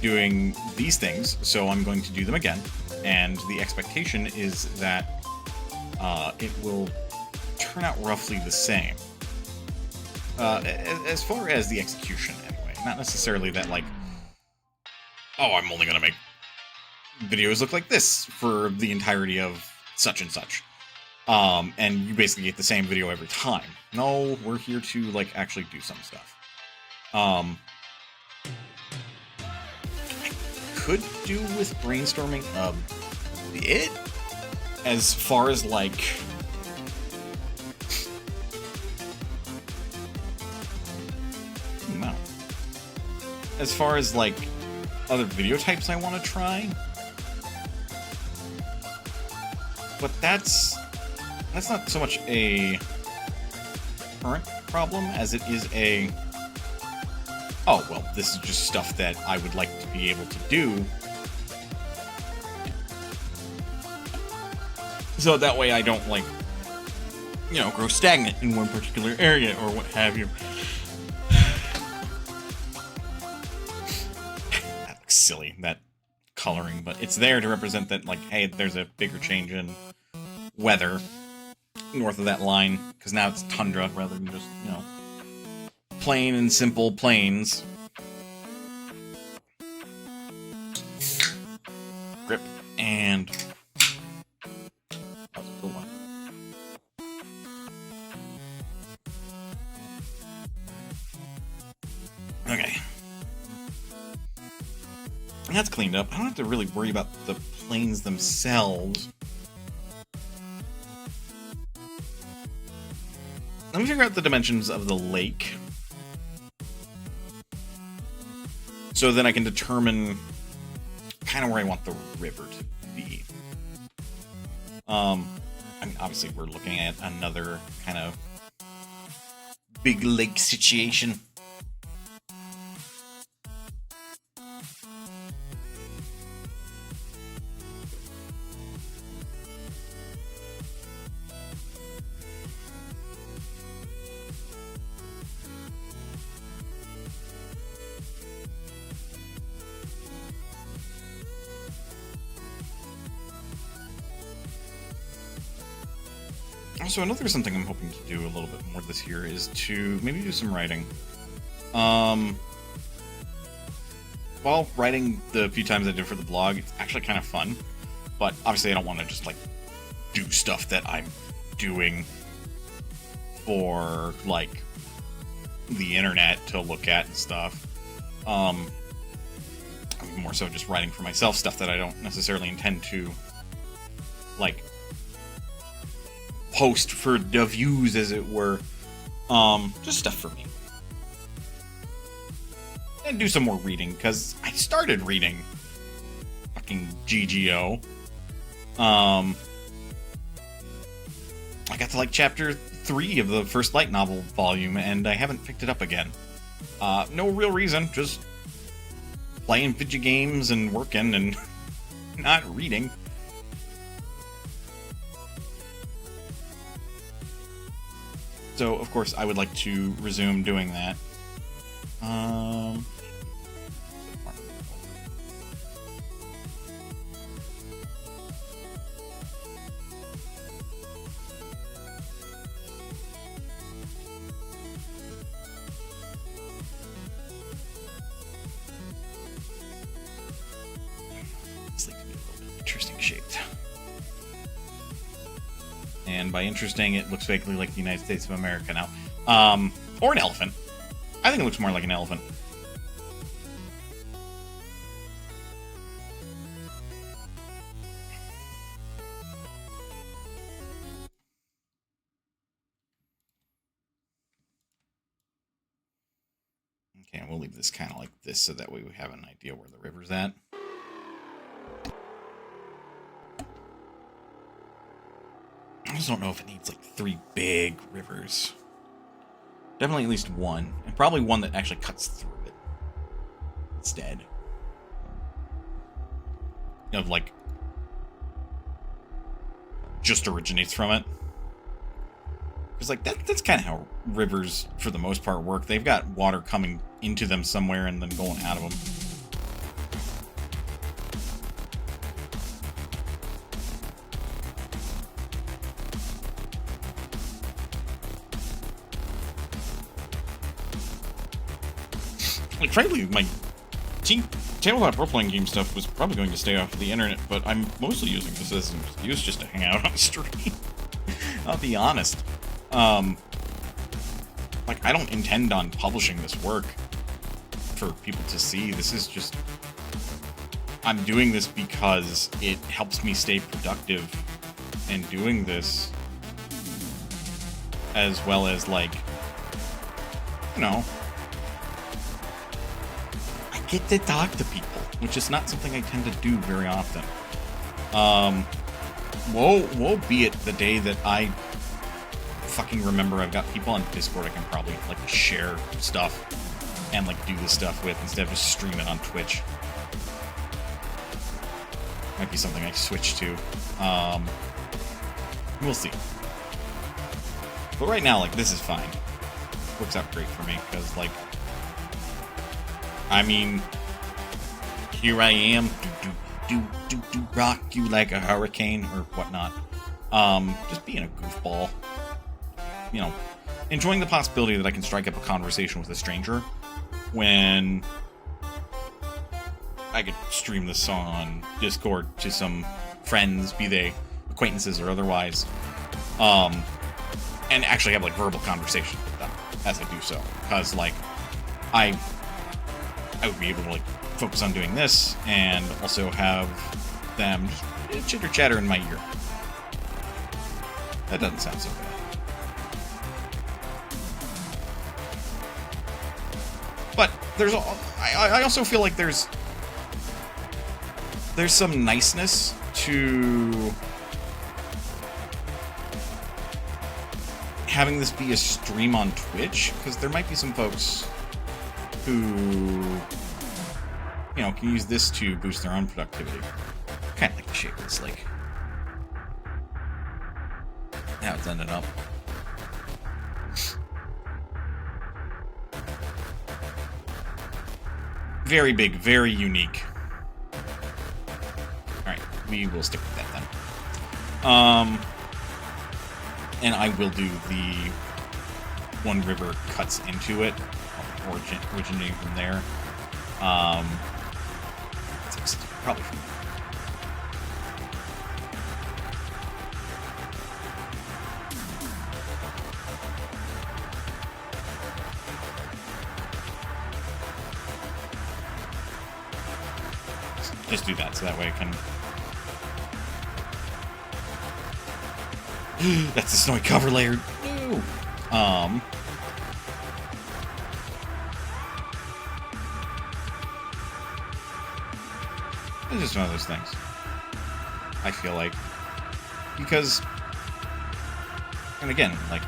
Speaker 1: doing these things, so I'm going to do them again. And the expectation is that it will turn out roughly the same. As far as the execution, anyway. Not necessarily that, like, oh, I'm only going to make videos look like this for the entirety of such and such. And you basically get the same video every time. No, we're here to, like, actually do some stuff. I could do with brainstorming a bit, as far as, like... no. As far as, like, other video types I want to try. But that's not so much a current problem as it is a, oh, well, this is just stuff that I would like to be able to do. So that way I don't, like, you know, grow stagnant in one particular area or what have you. That looks silly, that coloring, but it's there to represent that, like, hey, there's a bigger change in weather north of that line, because now it's tundra rather than just, you know, plain and simple plains. Grip and that was a good one. Okay. And that's cleaned up. I don't have to really worry about the planes themselves. Let me figure out the dimensions of the lake. So then I can determine kind of where I want the river to be. I mean, obviously we're looking at another kind of big lake situation. Also, another something I'm hoping to do a little bit more this year is to maybe do some writing. While writing the few times I did for the blog, it's actually kind of fun. But obviously I don't want to just, like, do stuff that I'm doing for, like, the internet to look at and stuff. I'm more so just writing for myself, stuff that I don't necessarily intend to, like, post for the views, as it were. Just stuff for me. And do some more reading, because I started reading fucking GGO. I got to, like, chapter 3 of the first light novel volume, and I haven't picked it up again. No real reason, just playing video games and working and not reading. So, of course, I would like to resume doing that. This lake to be a little bit interesting shaped. And by interesting, it looks vaguely like the United States of America now. Or an elephant. I think it looks more like an elephant. Okay, and we'll leave this kind of like this so that way we have an idea where the river's at. I just don't know if it needs like 3 big rivers. Definitely at least one. And probably one that actually cuts through it instead of like just originates from it. Because like that's kind of how rivers for the most part work. They've got water coming into them somewhere and then going out of them. Like, frankly, my tabletop role-playing game stuff was probably going to stay off of the internet, but I'm mostly using this as an excuse just to hang out on stream. I'll be honest. Like, I don't intend on publishing this work for people to see. This is just... I'm doing this because it helps me stay productive in doing this, as well as, like, you know... get to talk to people, which is not something I tend to do very often. Woe be it the day that I fucking remember I've got people on Discord I can probably, like, share stuff and, like, do this stuff with instead of just stream it on Twitch. Might be something I switch to. We'll see. But right now, like, this is fine. Works out great for me, because, like, I mean, here I am, rock you like a hurricane, or whatnot. Just being a goofball. You know, enjoying the possibility that I can strike up a conversation with a stranger when I could stream this on Discord to some friends, be they acquaintances or otherwise, and actually have, like, verbal conversation with them as I do so. Because, like, I would be able to, like, focus on doing this and also have them chitter-chatter in my ear. That doesn't sound so bad. But there's... I also feel like there's some niceness to having this be a stream on Twitch, because there might be some folks who, you know, can use this to boost their own productivity. Kind of like the shape of this lake. Now it's ended up. Very big, very unique. Alright, we will stick with that then. And I will do the one river cuts into it, originating from there. Probably from there. Just do that, so that way I can... That's the snowy cover layer. No! It's just one of those things. I feel like. Because... And again, like,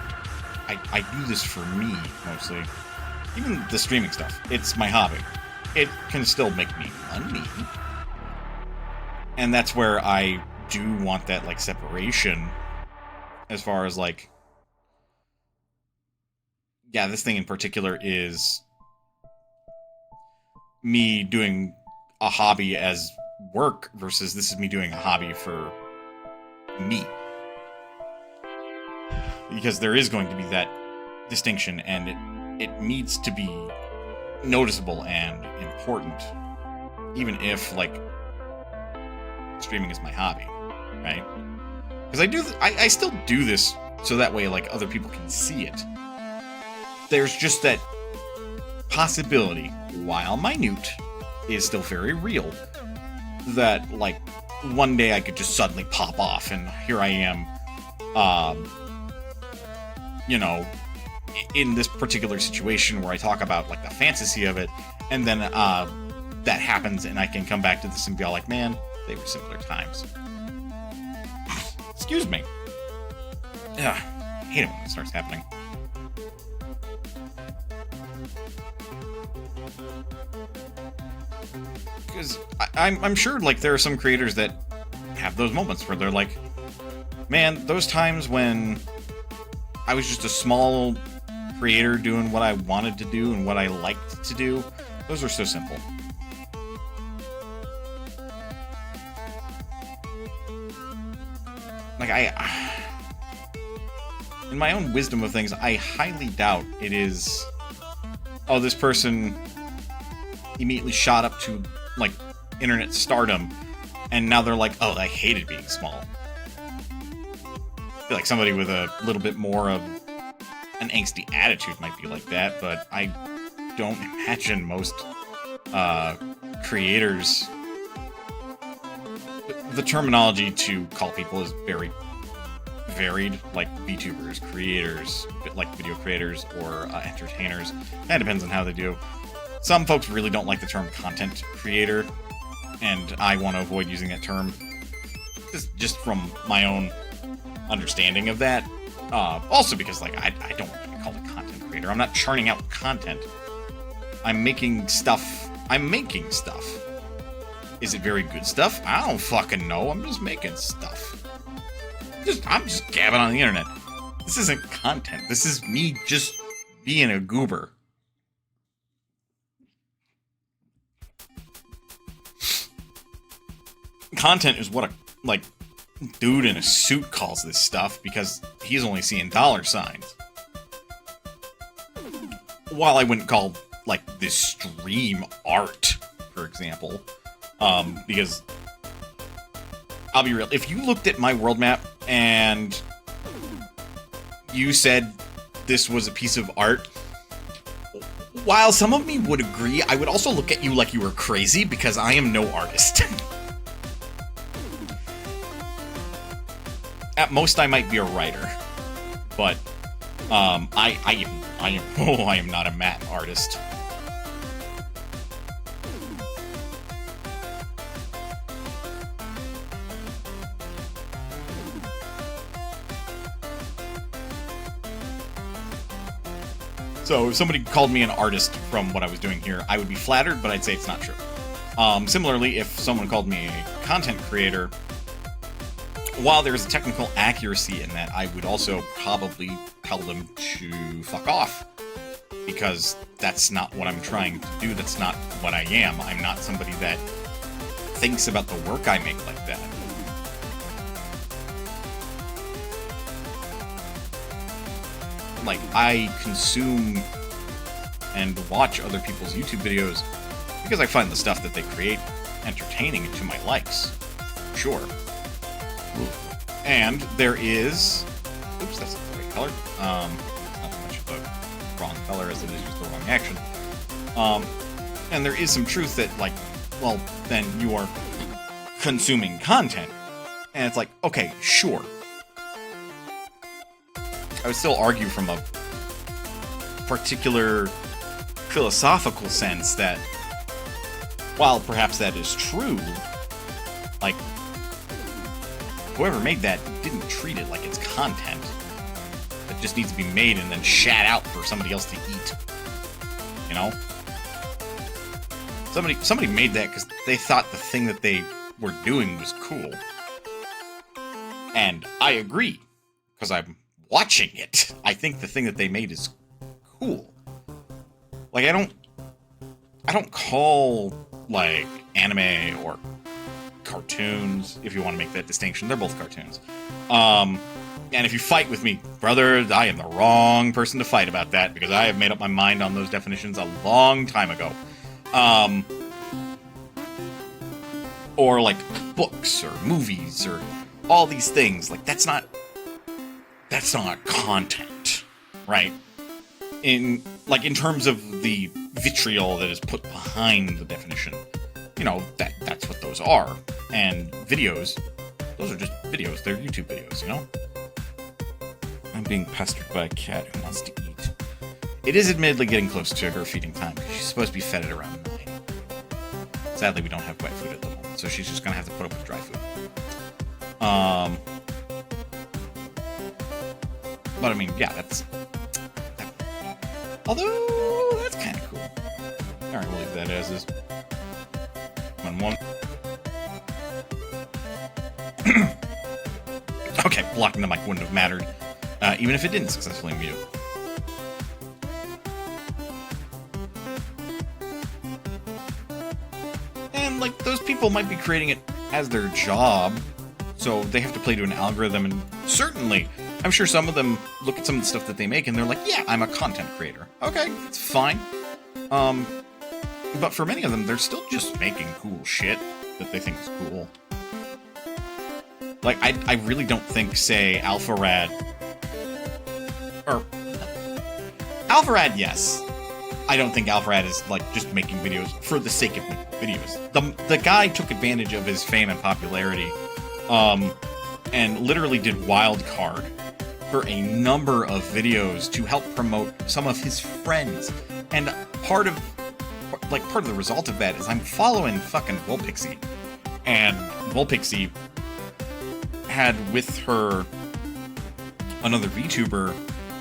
Speaker 1: I do this for me, mostly. Even the streaming stuff. It's my hobby. It can still make me money. And that's where I do want that, like, separation as far as, like, yeah, this thing in particular is me doing a hobby as work versus this is me doing a hobby for me. Because there is going to be that distinction, and it needs to be noticeable and important, even if, like, streaming is my hobby, right? Because I still do this so that way, like, other people can see it. There's just that possibility, while minute, is still very real, that, like, one day I could just suddenly pop off, and here I am, you know, in this particular situation where I talk about, like, the fantasy of it, and then, that happens, and I can come back to this and be all like, man, they were simpler times. Excuse me. Yeah, I hate it when it starts happening. Because I'm sure, like, there are some creators that have those moments where they're like, man, those times when I was just a small creator doing what I wanted to do and what I liked to do, those are so simple. Like, in my own wisdom of things, I highly doubt it is, oh, this person immediately shot up to, like, internet stardom, and now they're like, oh, I hated being small. I feel like somebody with a little bit more of an angsty attitude might be like that, but I don't imagine most creators... The terminology to call people is very varied, like VTubers, creators, like video creators, or entertainers. That depends on how they do. Some folks really don't like the term content creator, and I want to avoid using that term just from my own understanding of that. Also because, like, I don't want to be called a content creator. I'm not churning out content. I'm making stuff. Is it very good stuff? I don't fucking know. I'm just making stuff. I'm just gabbing on the internet. This isn't content. This is me just being a goober. Content is what a, like, dude in a suit calls this stuff because he's only seeing dollar signs. While I wouldn't call, like, this stream art, for example. Because I'll be real, if you looked at my world map and you said this was a piece of art, while some of me would agree, I would also look at you like you were crazy because I am no artist. At most, I might be a writer, but I am not a matte artist. So if somebody called me an artist from what I was doing here, I would be flattered, but I'd say it's not true. Similarly, if someone called me a content creator, while there's a technical accuracy in that, I would also probably tell them to fuck off. Because that's not what I'm trying to do, that's not what I am. I'm not somebody that thinks about the work I make like that. Like, I consume and watch other people's YouTube videos because I find the stuff that they create entertaining and to my likes. Sure. And there is... Oops, that's not the right color. Not so much of the wrong color as it is just the wrong action. And there is some truth that, like, well, then you are consuming content. And it's like, okay, sure. I would still argue from a particular philosophical sense that, while perhaps that is true, like, whoever made that didn't treat it like it's content that just needs to be made and then shat out for somebody else to eat. You know? Somebody made that because they thought the thing that they were doing was cool. And I agree, because I'm watching it. I think the thing that they made is cool. Like, I don't call, like, anime or cartoons, if you want to make that distinction. They're both cartoons. And if you fight with me, brother, I am the wrong person to fight about that, because I have made up my mind on those definitions a long time ago. Or, like, books or movies or all these things. Like, that's not content, right? In terms of the vitriol that is put behind the definition, you know, that's what those are. And videos, those are just videos. They're YouTube videos, you know? I'm being pestered by a cat who wants to eat. It is admittedly getting close to her feeding time, because she's supposed to be fed at around 9. Sadly, we don't have wet food at the moment, so she's just gonna have to put up with dry food. But I mean, yeah, that's... Although, that's kind of cool. Alright, we'll leave that as is. One. Okay, blocking the mic wouldn't have mattered, even if it didn't successfully mute. And, like, those people might be creating it as their job, so they have to play to an algorithm, and certainly, I'm sure some of them look at some of the stuff that they make and they're like, yeah, I'm a content creator. Okay, that's fine. But for many of them, they're still just making cool shit that they think is cool. Like, I really don't think, say, AlphaRad... Or... AlphaRad, yes. I don't think AlphaRad is, like, just making videos for the sake of videos. The guy took advantage of his fame and popularity, and literally did wildcard for a number of videos to help promote some of his friends. And part of the result of that is I'm following fucking Popskyy. And Popskyy had with her another VTuber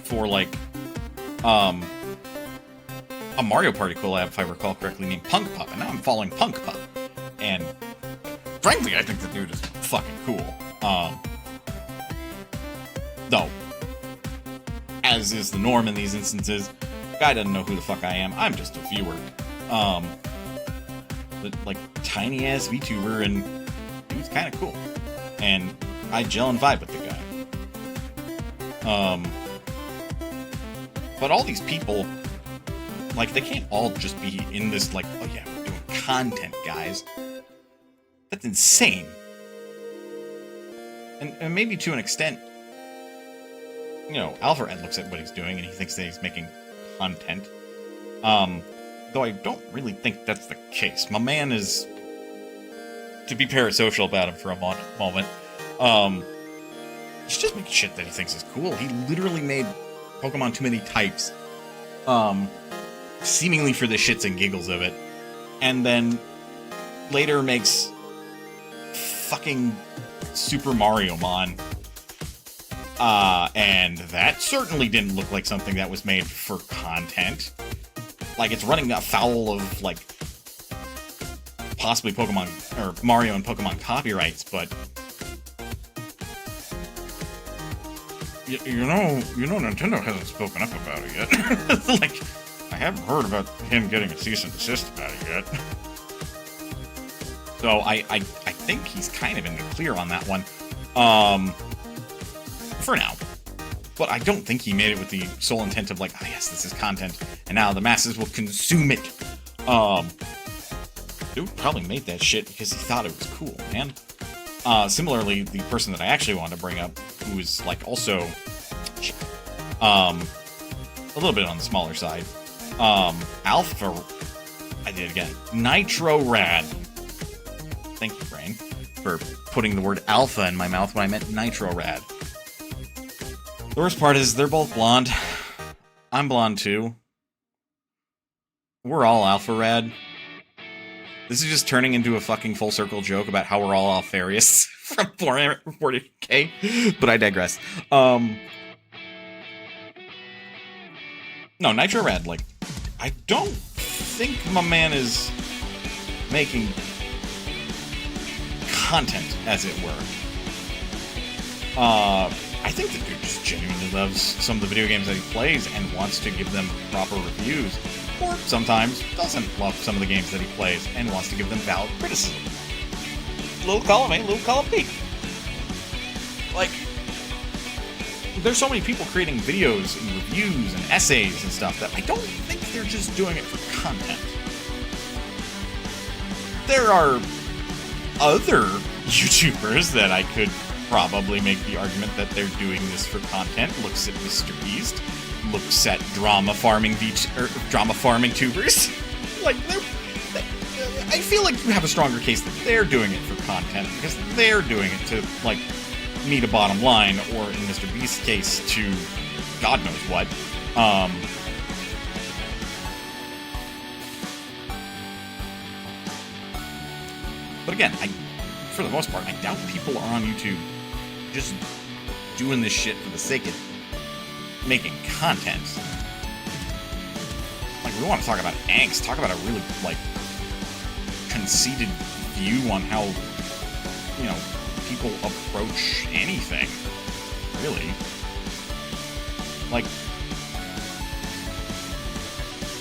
Speaker 1: for, like, a Mario Party collab, if I recall correctly, named Punk Pup. And now I'm following Punk Pup. And frankly, I think the dude is fucking cool. Though, as is the norm in these instances, guy doesn't know who the fuck I am. I'm just a viewer. Like, tiny-ass VTuber, and he was kind of cool. And I gel and vibe with the guy. But all these people, like, they can't all just be in this, like, oh yeah, we're doing content, guys. That's insane. And maybe to an extent, you know, AlphaRad looks at what he's doing and he thinks that he's making content. Though I don't really think that's the case. My man is, to be parasocial about him for a moment, he's just making shit that he thinks is cool. He literally made Pokemon Too Many Types, seemingly for the shits and giggles of it, and then later makes fucking Super Mario Mon. And that certainly didn't look like something that was made for content. Like, it's running afoul of, like, possibly Pokemon, or Mario and Pokemon copyrights, but... You know, Nintendo hasn't spoken up about it yet. Like, I haven't heard about him getting a cease and desist about it yet. So I think he's kind of in the clear on that one. For now. But I don't think he made it with the sole intent of, like, oh yes, this is content, and now the masses will consume it. Dude probably made that shit because he thought it was cool, man. Similarly, the person that I actually wanted to bring up, who is, like, also a little bit on the smaller side, I did it again. Nitro Rad. Thank you, Brain, for putting the word alpha in my mouth when I meant Nitro Rad. The worst part is they're both blonde. I'm blonde too. We're all alpha rad. This is just turning into a fucking full circle joke about how we're all Alfarius from 40K, but I digress. No, Nitro Rad, like, I don't think my man is making content, as it were. I think the dude just genuinely loves some of the video games that he plays and wants to give them proper reviews, or sometimes doesn't love some of the games that he plays and wants to give them valid criticism. Little column A, little column B. Like, there's so many people creating videos and reviews and essays and stuff that I don't think they're just doing it for content. There are other YouTubers that I could probably make the argument that they're doing this for content. Looks at Mr. Beast, looks at drama farming tubers. Like, I feel like you have a stronger case that they're doing it for content because they're doing it to, like, meet a bottom line, or in Mr. Beast's case, to God knows what. But again, for the most part, I doubt people are on YouTube just doing this shit for the sake of making content. Like, we want to talk about angst, talk about a really, like, conceited view on how, you know, people approach anything, really. Like,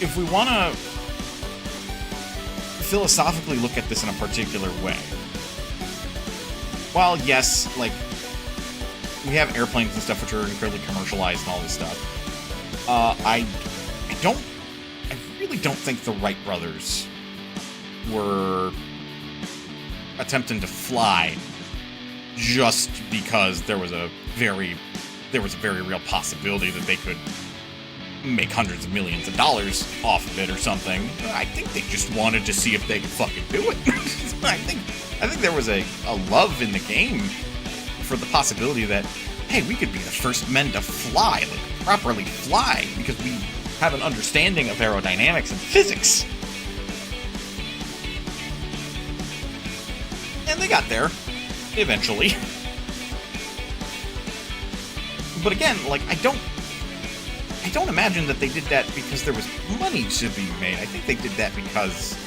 Speaker 1: if we want to philosophically look at this in a particular way, while yes, like, we have airplanes and stuff which are incredibly commercialized and all this stuff, I really don't think the Wright brothers were attempting to fly just because there was a very real possibility that they could make hundreds of millions of dollars off of it or something. I think they just wanted to see if they could fucking do it. I think there was a love in the game for the possibility that, hey, we could be the first men to fly, like properly fly, because we have an understanding of aerodynamics and physics. And they got there, eventually. But again, like, I don't imagine that they did that because there was money to be made. I think they did that because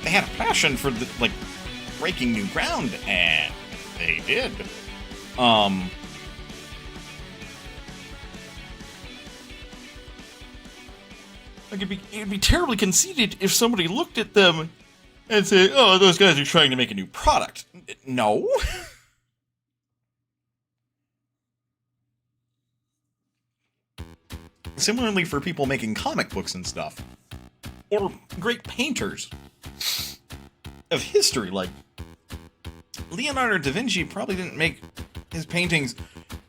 Speaker 1: they had a passion for, like, breaking new ground, and they did. Like, it'd be terribly conceited if somebody looked at them and said, "Oh, those guys are trying to make a new product." No. Similarly for people making comic books and stuff, or great painters of history, like Leonardo da Vinci probably didn't make his paintings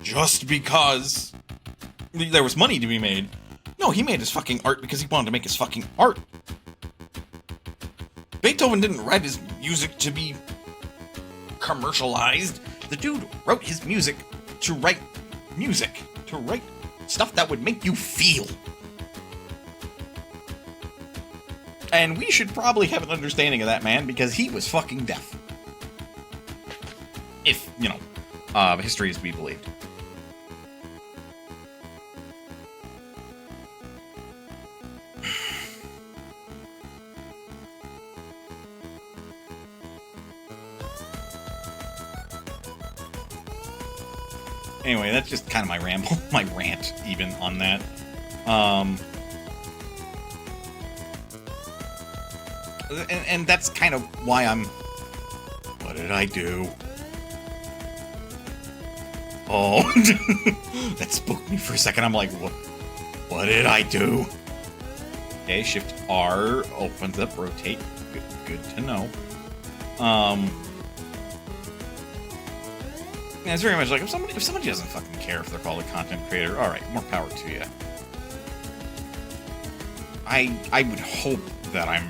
Speaker 1: just because there was money to be made. No, he made his fucking art because he wanted to make his fucking art. Beethoven didn't write his music to be commercialized. The dude wrote his music to write music, to write stuff that would make you feel. And we should probably have an understanding of that man because he was fucking deaf. If, you know, history is to be believed. Anyway, that's just kind of my ramble, my rant, even, on that. And that's kind of why I'm... What did I do? Oh, that spooked me for a second. I'm like, what did I do? Okay, Shift R opens up, rotate. Good to know. Yeah, it's very much like, if somebody doesn't fucking care if they're called a content creator, alright, more power to you. I would hope that I'm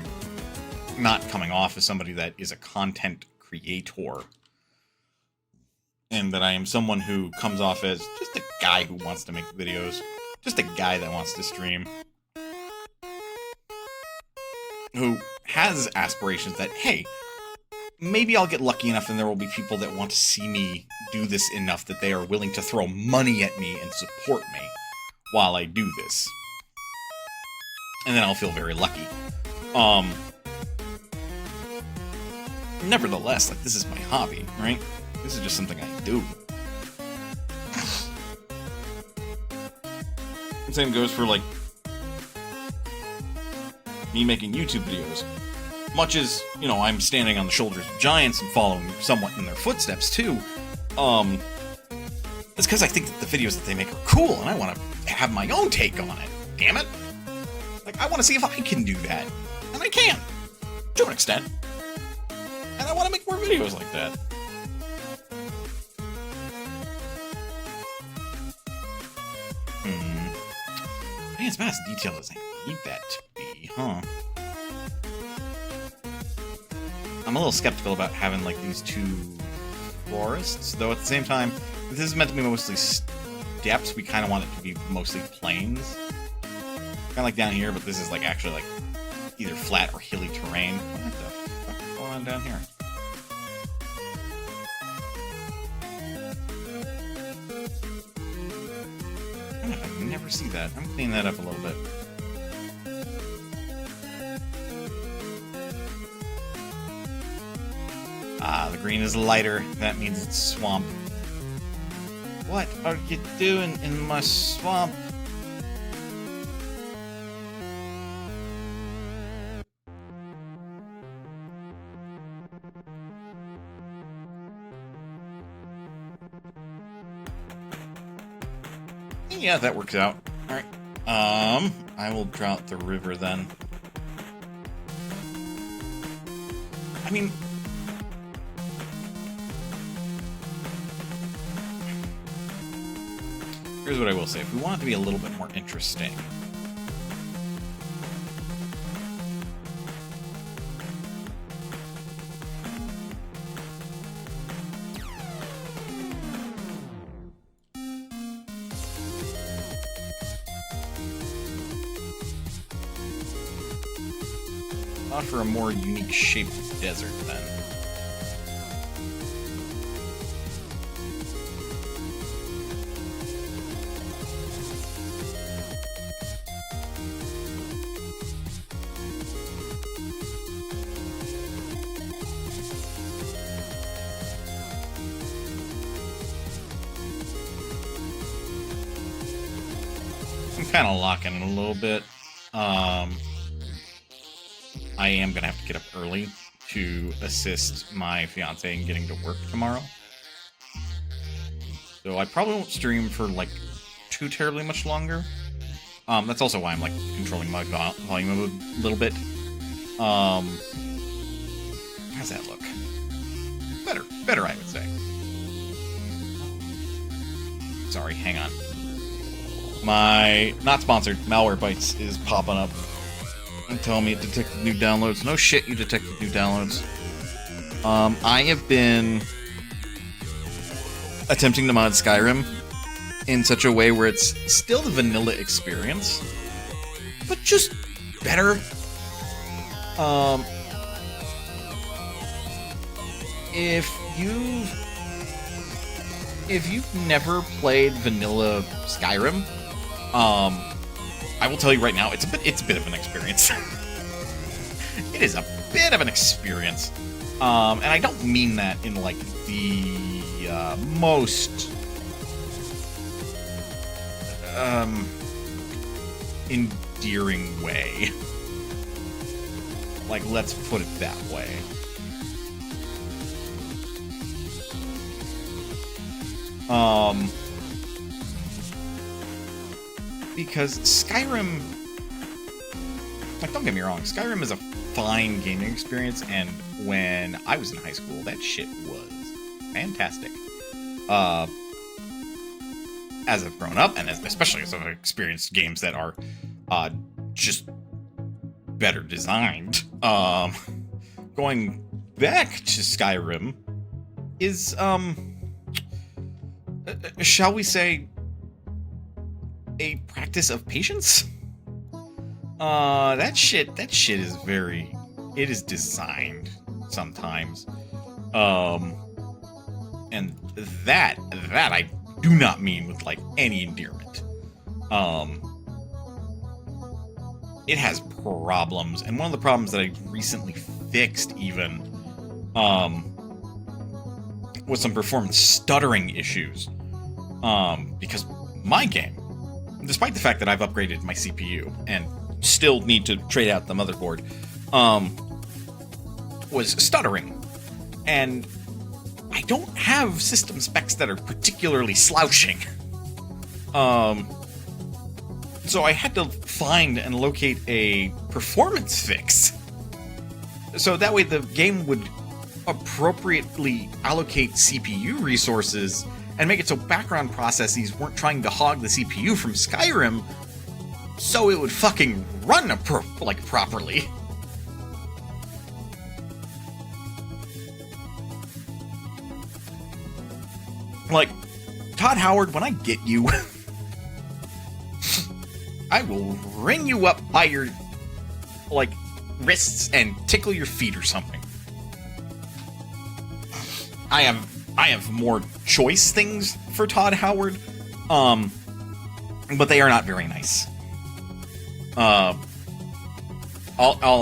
Speaker 1: not coming off as somebody that is a content creator, and that I am someone who comes off as just a guy who wants to make videos, just a guy that wants to stream, who has aspirations that, hey, maybe I'll get lucky enough and there will be people that want to see me do this enough that they are willing to throw money at me and support me while I do this. And then I'll feel very lucky. Nevertheless, like, this is my hobby, right? This is just something I do. Same goes for, like, me making YouTube videos. Much as, you know, I'm standing on the shoulders of giants and following somewhat in their footsteps, too. It's because I think that the videos that they make are cool, and I want to have my own take on it. Damn it! Like, I want to see if I can do that. And I can. To an extent. And I want to make more videos like that. Man, it's not as detailed as I need that to be, huh? I'm a little skeptical about having, like, these two forests, though at the same time, if this is meant to be mostly steppes, we kind of want it to be mostly plains. Kind of like down here, but this is, like, actually, like, either flat or hilly terrain. What the fuck is going on down here? I never see that. I'm cleaning that up a little bit. Ah, the green is lighter. That means it's swamp. What are you doing in my swamp? Yeah, that works out. Alright. I will drought the river then. I mean... here's what I will say. If we want it to be a little bit more interesting... for a more unique shaped desert then. I'm kind of locking it a little bit. I am going to have to get up early to assist my fiance in getting to work tomorrow. So I probably won't stream for, like, too terribly much longer. That's also why I'm, like, controlling my volume a little bit. How's that look? Better, I would say. Sorry, hang on. My not sponsored Malware Bytes is popping up and telling me it detected new downloads. No shit, you detected new downloads. I have been attempting to mod Skyrim in such a way where it's still the vanilla experience, but just better. If you've never played vanilla Skyrim, I will tell you right now, it's a bit of an experience. It is a bit of an experience. And I don't mean that in, like, the most endearing way. Like, let's put it that way. Because Skyrim, like, don't get me wrong, Skyrim is a fine gaming experience, and when I was in high school, that shit was fantastic. As I've grown up, and especially as I've experienced games that are just better designed, going back to Skyrim is, shall we say, a practice of patience? That shit is it is designed sometimes. And that I do not mean with, like, any endearment. It has problems, and one of the problems that I recently fixed even, was some performance stuttering issues. Because my game, despite the fact that I've upgraded my CPU and still need to trade out the motherboard, was stuttering. And I don't have system specs that are particularly slouching. So I had to find and locate a performance fix. So that way the game would appropriately allocate CPU resources and make it so background processes weren't trying to hog the CPU from Skyrim, so it would fucking run properly. Like, Todd Howard, when I get you, I will ring you up by your, like, wrists and tickle your feet or something. I have more choice things for Todd Howard, but they are not very nice. All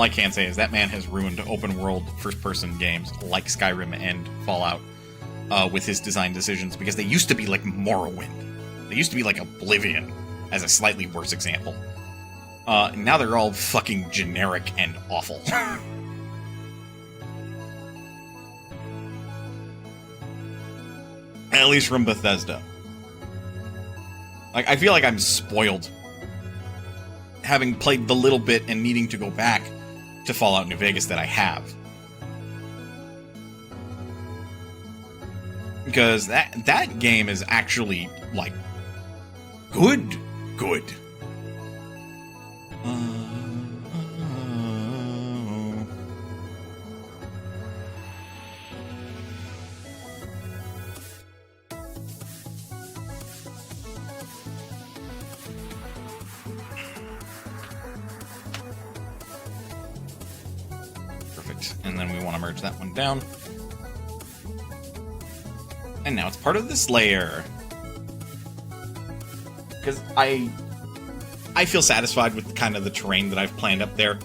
Speaker 1: I can say is that man has ruined open world first-person games like Skyrim and Fallout with his design decisions, because they used to be like Morrowind. They used to be like Oblivion, as a slightly worse example. Now they're all fucking generic and awful. At least from Bethesda. Like, I feel like I'm spoiled, having played the little bit and needing to go back to Fallout New Vegas that I have. Because that game is actually, like, good. Perfect. And then we want to merge that one down. And now it's part of this layer. Because I feel satisfied with kind of the terrain that I've planned up there.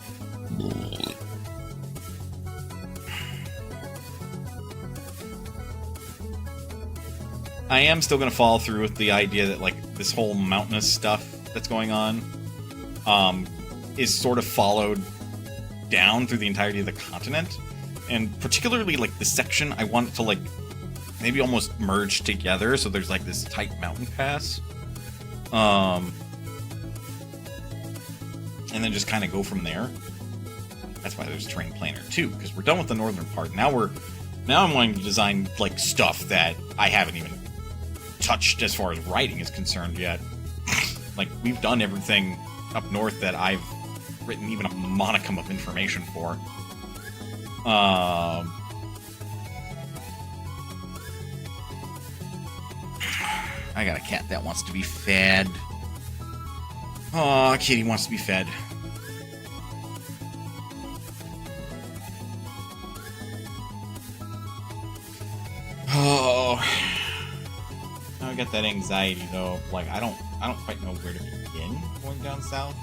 Speaker 1: I am still going to follow through with the idea that, like, this whole mountainous stuff that's going on is sort of followed down through the entirety of the continent. And particularly, like, the section, I want it to, like, maybe almost merge together, so there's, like, this tight mountain pass. And then just kind of go from there. That's why there's terrain planner too, because we're done with the northern part. Now I'm wanting to design, like, stuff that I haven't even touched as far as writing is concerned yet. Like, we've done everything up north that I've written even a modicum of information for. I got a cat that wants to be fed. Aw, kitty wants to be fed. Oh, now I got that anxiety though. Like, I don't quite know where to begin going down south,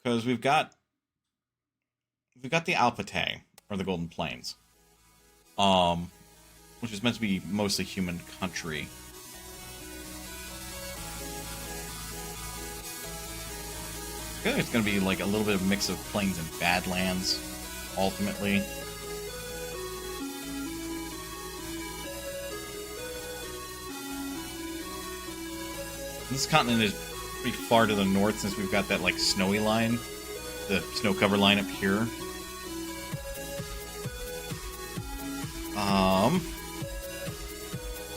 Speaker 1: because we've got the Alpatay, or the Golden Plains, which is meant to be mostly human country. I feel like it's going to be like a little bit of a mix of plains and badlands, ultimately. This continent is pretty far to the north, since we've got that, like, snowy line, the snow cover line up here.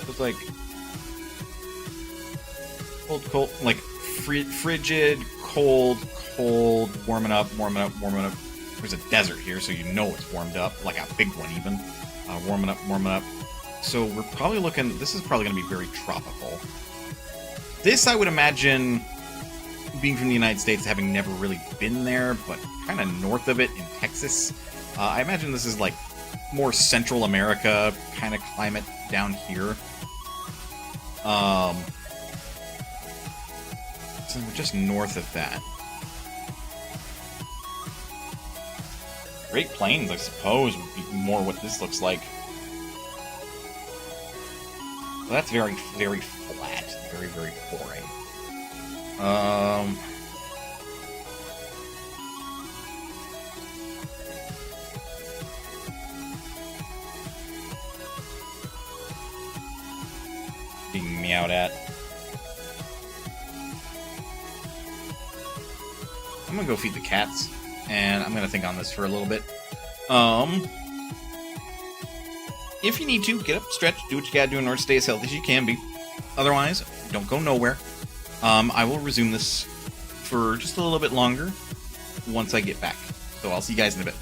Speaker 1: It's like cold, like frigid, cold, warming up. There's a desert here, so you know it's warmed up, like a big one even. Warming up. So we're probably looking, this is probably going to be very tropical. This, I would imagine, being from the United States, having never really been there, but kind of north of it in Texas, I imagine this is like more Central America kind of climate down here. So we're just north of that. Great Plains, I suppose, would be more what this looks like. Well, that's very, very flat. Very, very boring. Um... Being meowed at. I'm gonna go feed the cats, and I'm gonna think on this for a little bit. If you need to, get up, stretch, do what you gotta do in order to stay as healthy as you can be. Otherwise, don't go nowhere. I will resume this for just a little bit longer once I get back. So I'll see you guys in a bit.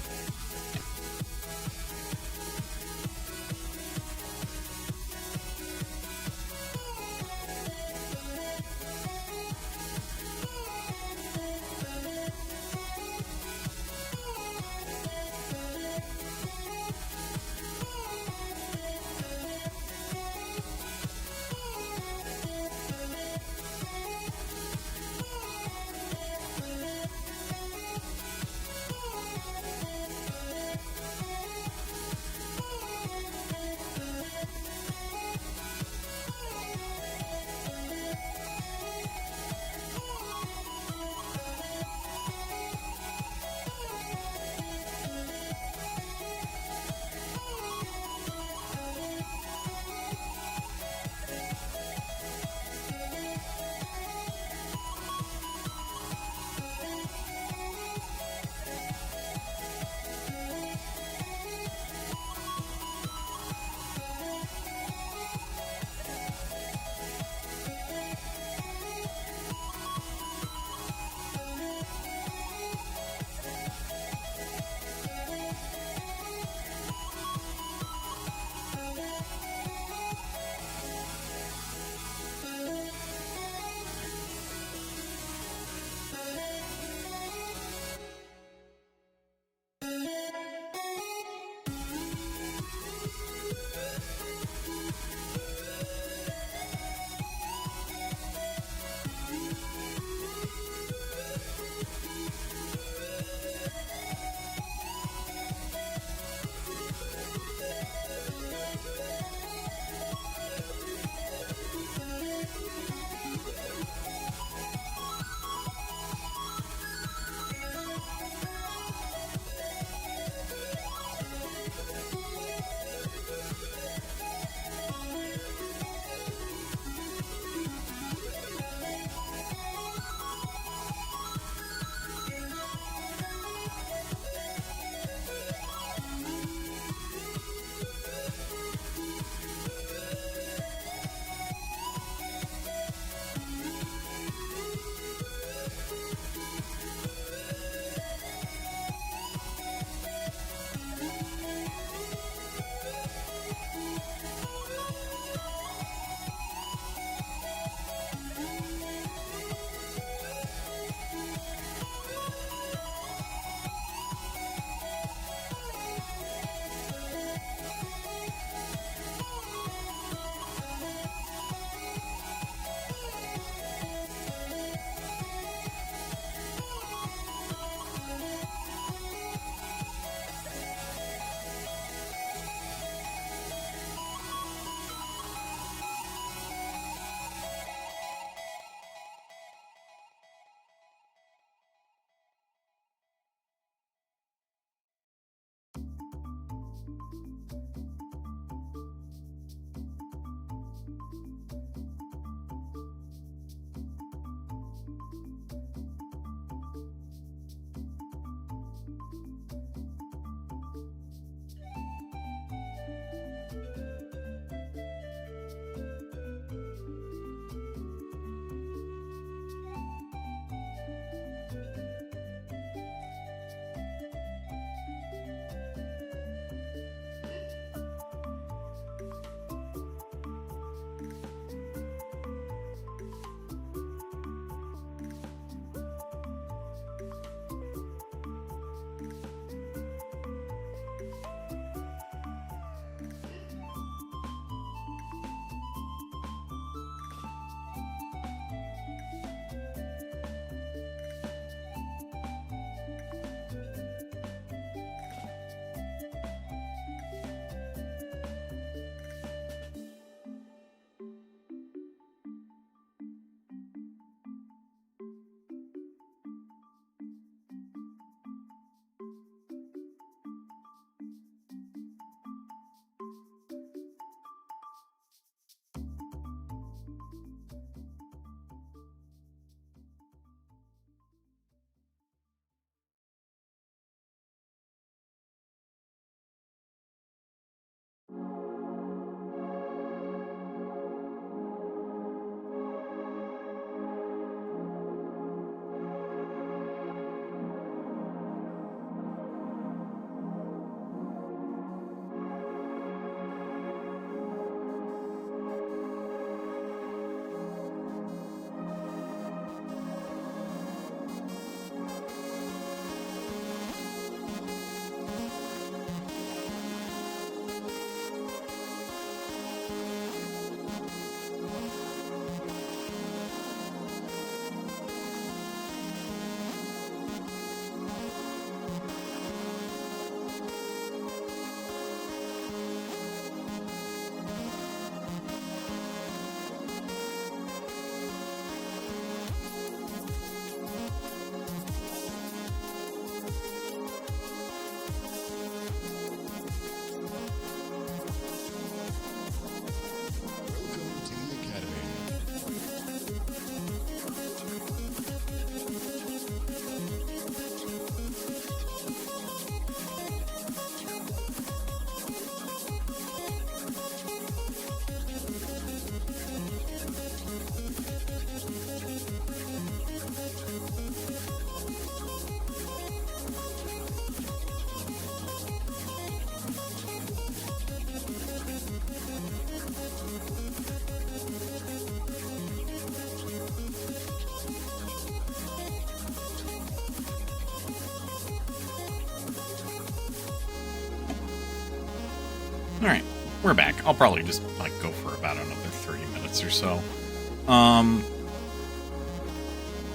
Speaker 1: Alright, we're back. I'll probably just, like, go for about another 30 minutes or so.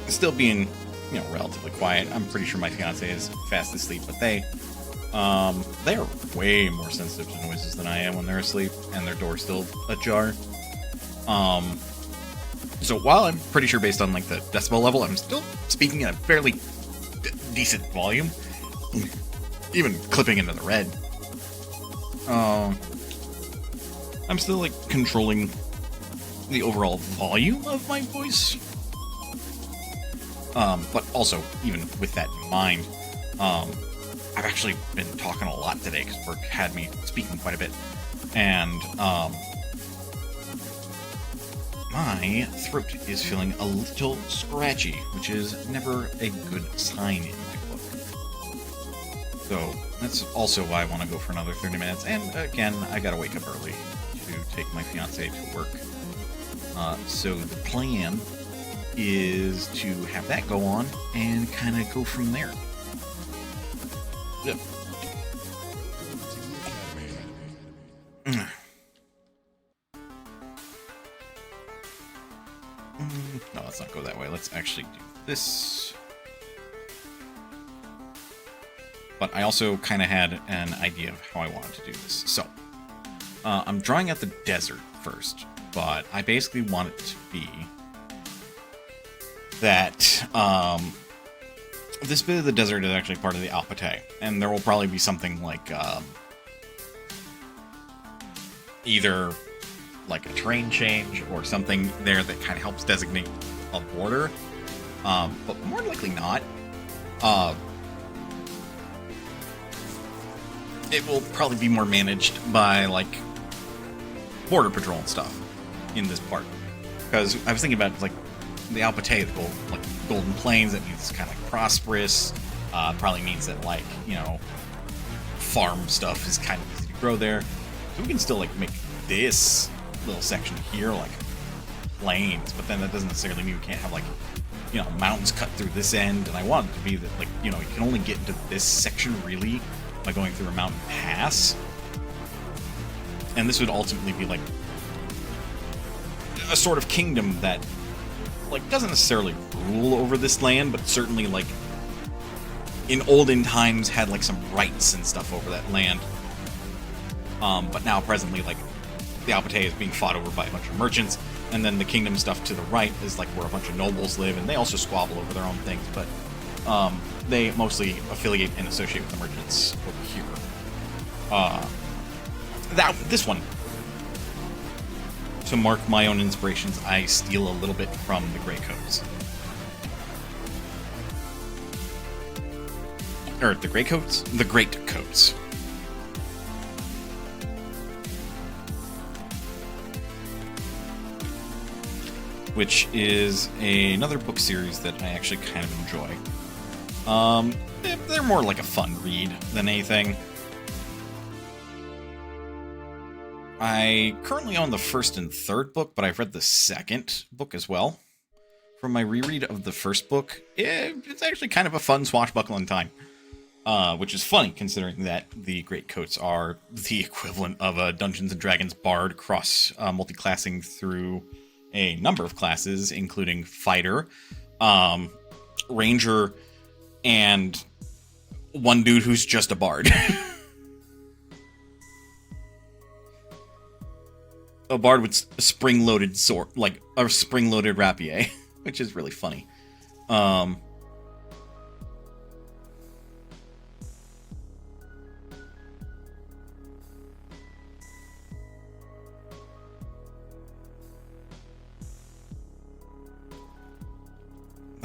Speaker 1: Still being, you know, relatively quiet. I'm pretty sure my fiance is fast asleep, but they are way more sensitive to noises than I am when they're asleep, and their door's still ajar. So while I'm pretty sure based on, like, the decibel level, I'm still speaking at a fairly decent volume. Even clipping into the red. I'm still, like, controlling the overall volume of my voice. But also, even with that in mind, I've actually been talking a lot today because work had me speaking quite a bit. And, my throat is feeling a little scratchy, which is never a good sign in my book. So, that's also why I want to go for another 30 minutes. And, again, I gotta wake up early to take my fiancé to work. So the plan is to have that go on and kind of go from there. Yep. No, let's not go that way. Let's actually do this. But I also kind of had an idea of how I wanted to do this. So, I'm drawing out the desert first, but I basically want it to be that this bit of the desert is actually part of the Alpate, and there will probably be something like either like a terrain change or something there that kind of helps designate a border, but more likely not. It will probably be more managed by, like, border patrol and stuff in this part. Because I was thinking about, like, the Alpate, like, Golden Plains, that means it's kind of like prosperous. Probably means that, like, you know, farm stuff is kind of easy to grow there. So we can still, like, make this little section here, like, plains, but then that doesn't necessarily mean we can't have, like, you know, mountains cut through this end. And I want it to be that, like, you know, you can only get into this section, really, by going through a mountain pass. And this would ultimately be like a sort of kingdom that, like, doesn't necessarily rule over this land, but certainly, like, in olden times had, like, some rights and stuff over that land. But now presently, like, the Alpate is being fought over by a bunch of merchants, and then the kingdom stuff to the right is like where a bunch of nobles live, and they also squabble over their own things, but they mostly affiliate and associate with the merchants over here. This one, to mark my own inspirations, I steal a little bit from the Grey Coats. Or the Grey Coats? The Great Coats. Which is another book series that I actually kind of enjoy. They're more like a fun read than anything. I currently own the first and third book, but I've read the second book as well. From my reread of the first book, it's actually kind of a fun swashbuckling time. Which is funny, considering that the Great Coats are the equivalent of a Dungeons & Dragons bard cross multi-classing through a number of classes, including Fighter, Ranger, and one dude who's just a bard. A bard with a spring-loaded sword, like a spring-loaded rapier, which is really funny. I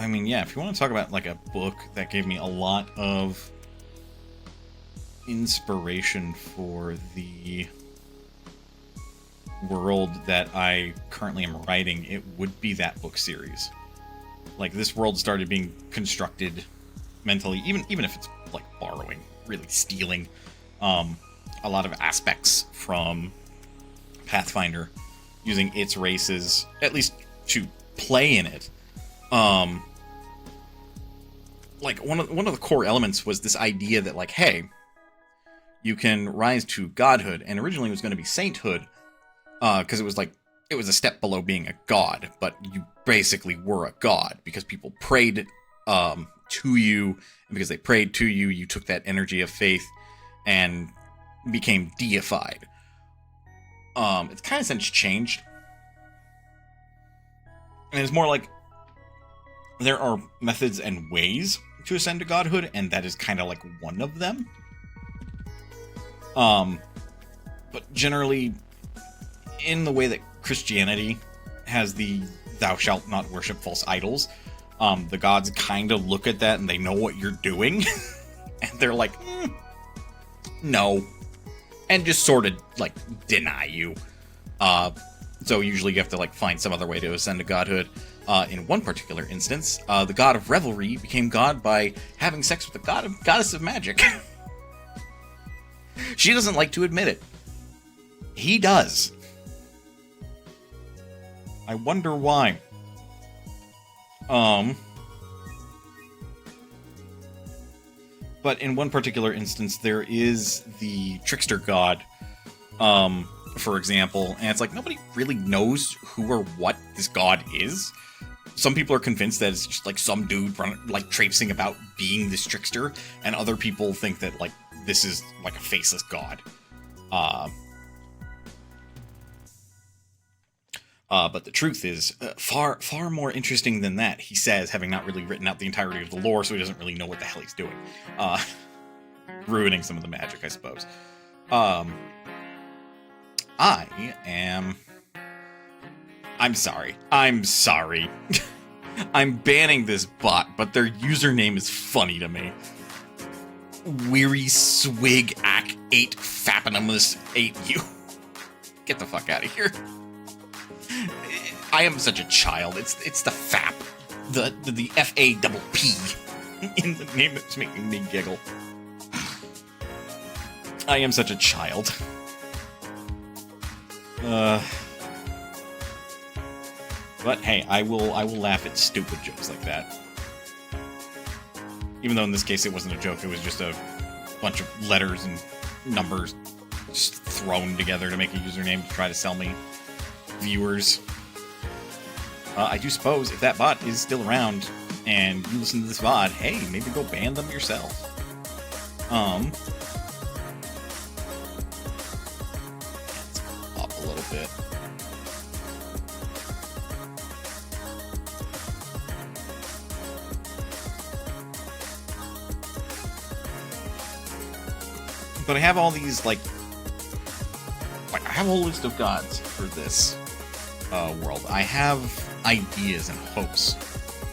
Speaker 1: mean, yeah, if you want to talk about, like, a book that gave me a lot of inspiration for the world that I currently am writing, it would be that book series. Like, this world started being constructed mentally, even if it's, like, borrowing, really stealing, a lot of aspects from Pathfinder, using its races, at least to play in it. Like, one of the core elements was this idea that, like, hey, you can rise to godhood, and originally it was going to be sainthood, because it was a step below being a god, but you basically were a god because people prayed to you, and because they prayed to you, you took that energy of faith and became deified. It's kind of since changed, and it's more like there are methods and ways to ascend to godhood, and that is kind of like one of them. But generally, in the way that Christianity has the "thou shalt not worship false idols," the gods kind of look at that and they know what you're doing, and they're like, no, and just sort of like deny you. So usually you have to like find some other way to ascend to godhood. In one particular instance, the god of revelry became god by having sex with the goddess of magic. She doesn't like to admit it. He does. I wonder why. But in one particular instance, there is the trickster god, for example, and it's like nobody really knows who or what this god is. Some people are convinced that it's just like some dude traipsing about being this trickster, and other people think that like this is like a faceless god. But the truth is far more interesting than that, he says, having not really written out the entirety of the lore, so he doesn't really know what the hell he's doing. Ruining some of the magic, I suppose. I'm sorry. I'm banning this bot, but their username is funny to me. Weary Swig Ack 8 Fapinimus 8U. Get the fuck out of here. I am such a child. It's the FAP. The F-A-P-P in the name that's making me giggle. I am such a child. But hey, I will laugh at stupid jokes like that. Even though in this case it wasn't a joke, it was just a bunch of letters and numbers just thrown together to make a username to try to sell me viewers. I do suppose if that bot is still around and you listen to this VOD, hey, maybe go ban them yourself. Let's go up a little bit. But I have all these, like I have a whole list of gods for this world. I have ideas and hopes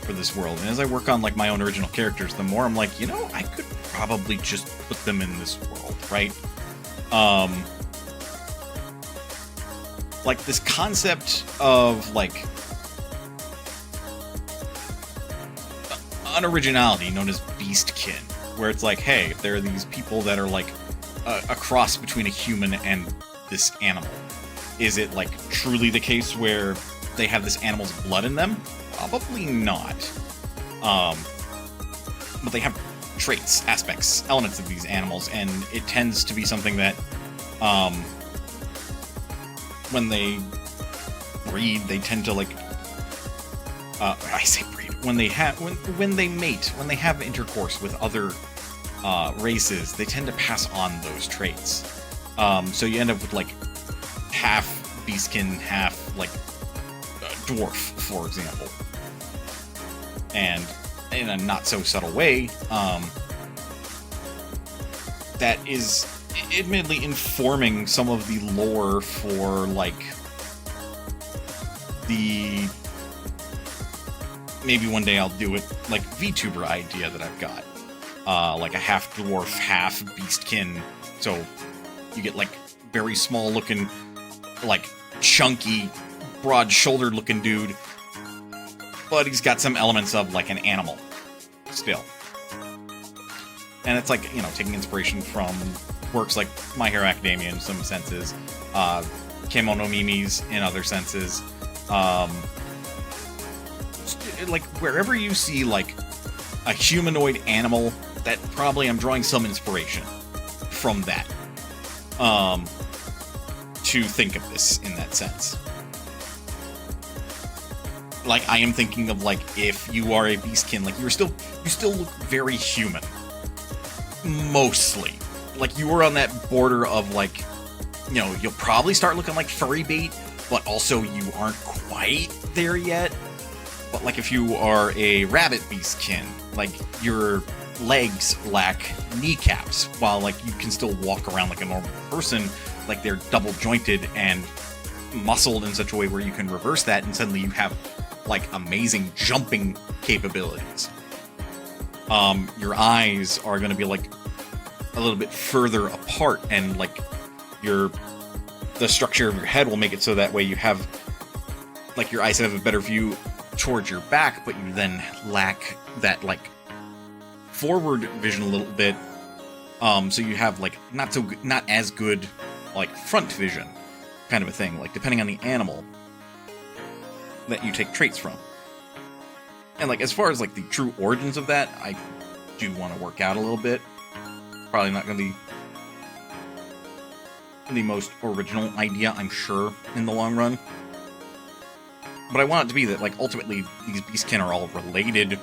Speaker 1: for this world. And as I work on, like, my own original characters, the more I'm like, you know, I could probably just put them in this world, right? Like, this concept of, like, an originality known as beastkin, where it's like, hey, there are these people that are, like, a cross between a human and this animal. Is it, like, truly the case where they have this animal's blood in them? Probably not. But they have traits, aspects, elements of these animals, and it tends to be something that, when they breed, they tend to, like, I say breed, when they mate, when they have intercourse with other races, they tend to pass on those traits. So you end up with, like, half beastkin, half, like, dwarf, for example. And in a not so subtle way, that is admittedly informing some of the lore for, like, the maybe one day I'll do it, like, VTuber idea that I've got. Like a half dwarf, half beastkin. So you get, like, very small looking, like, chunky, broad-shouldered looking dude, but he's got some elements of, like, an animal still. And it's like, you know, taking inspiration from works like My Hero Academia in some senses, Kemono Mimes in other senses. Like, wherever you see, like, a humanoid animal, that probably I'm drawing some inspiration from that. to think of this in that sense. Like, I am thinking of, like, if you are a beastkin, like, you still look very human. Mostly. Like, you are on that border of, like, you know, you'll probably start looking like furry bait, but also you aren't quite there yet. But, like, if you are a rabbit beastkin, like, your legs lack kneecaps, while, like, you can still walk around like a normal person, like, they're double jointed and muscled in such a way where you can reverse that, and suddenly you have, like, amazing jumping capabilities. Your eyes are going to be, like, a little bit further apart, and, like, the structure of your head will make it so that way you have, like, your eyes have a better view towards your back, but you then lack that, like, forward vision a little bit. So you have, like, not as good, like, front vision kind of a thing, like, depending on the animal that you take traits from. And, like, as far as, like, the true origins of that, I do want to work out a little bit. Probably not going to be the most original idea, I'm sure, in the long run. But I want it to be that, like, ultimately, these beastkin are all related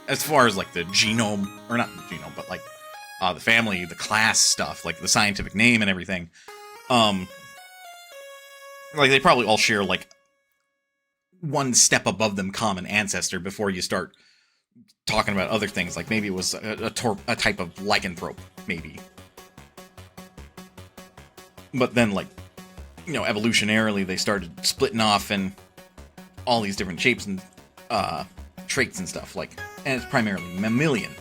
Speaker 1: as far as, like, the genome, or not the genome, but, like, the family, the class stuff, like, the scientific name and everything. Like, they probably all share, like, one step above them common ancestor before you start talking about other things. Like, maybe it was a type of lycanthrope, maybe. But then, like, you know, evolutionarily, they started splitting off and all these different shapes and traits and stuff, like, and it's primarily mammalian.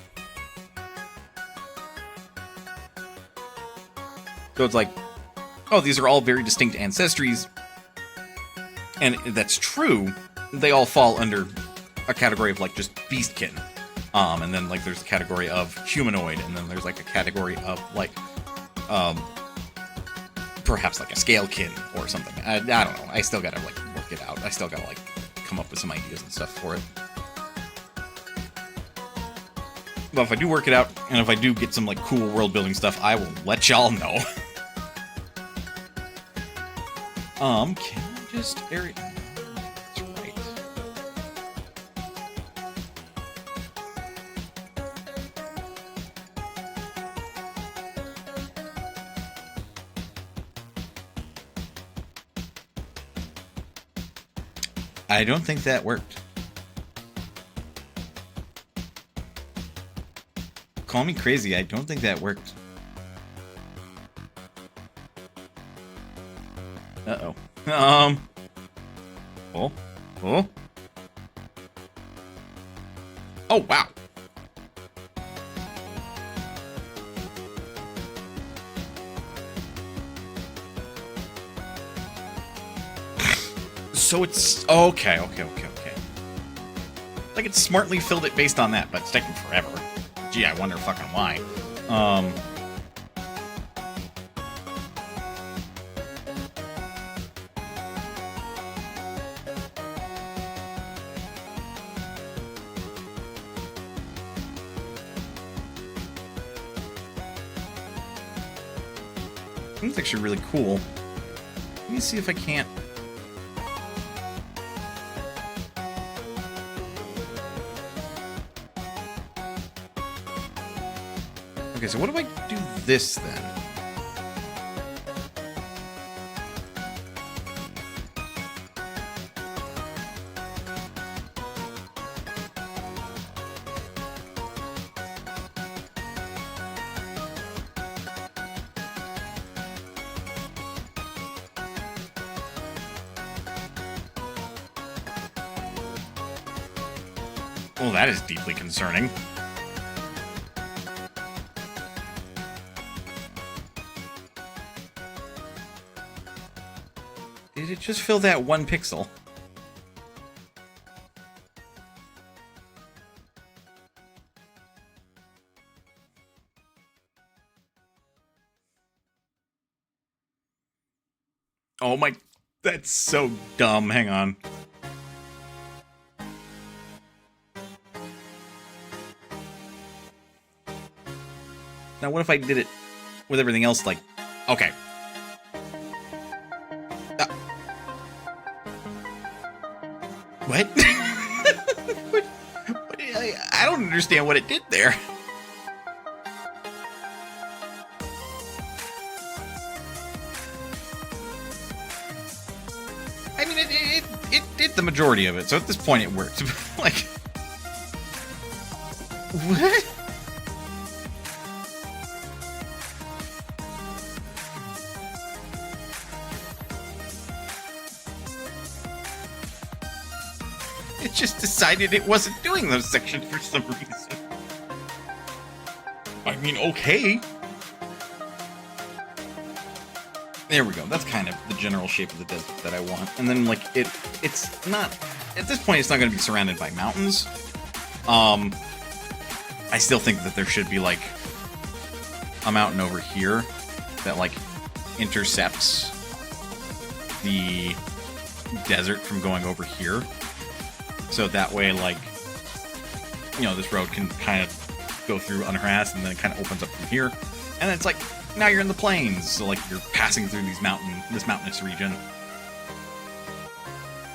Speaker 1: So it's like, oh, these are all very distinct ancestries, and that's true. They all fall under a category of, like, just beastkin, and then, like, there's a category of humanoid, and then there's, like, a category of, like, perhaps, like, a scalekin or something. I don't know. I still gotta, like, work it out. I still gotta, like, come up with some ideas and stuff for it. But if I do work it out, and if I do get some, like, cool world building stuff, I will let y'all know. Can I just area? That's right. I don't think that worked. Call me crazy, I don't think that worked. Uh-oh. Oh. Oh, wow. So it's... Okay. Like, it smartly filled it based on that, but it's taking forever. Gee, I wonder fucking why. That's actually really cool. Let me see if I can't... Okay, so what if I do this then? Well, that is deeply concerning. Did it just fill that one pixel? Oh my... That's so dumb. Hang on. Now, what if I did it with everything else, like, Okay. What? I don't understand what it did there. I mean, it did the majority of it, so at this point it worked. Like, what? It just decided it wasn't doing those sections for some reason. I mean, okay. There we go. That's kind of the general shape of the desert that I want. And then, like, it's not... At this point, it's not going to be surrounded by mountains. I still think that there should be, like, a mountain over here that, like, intercepts the desert from going over here. So that way, like, you know, this road can kind of go through unharassed, and then it kind of opens up from here. And it's like, now you're in the plains, so like you're passing through this mountainous region.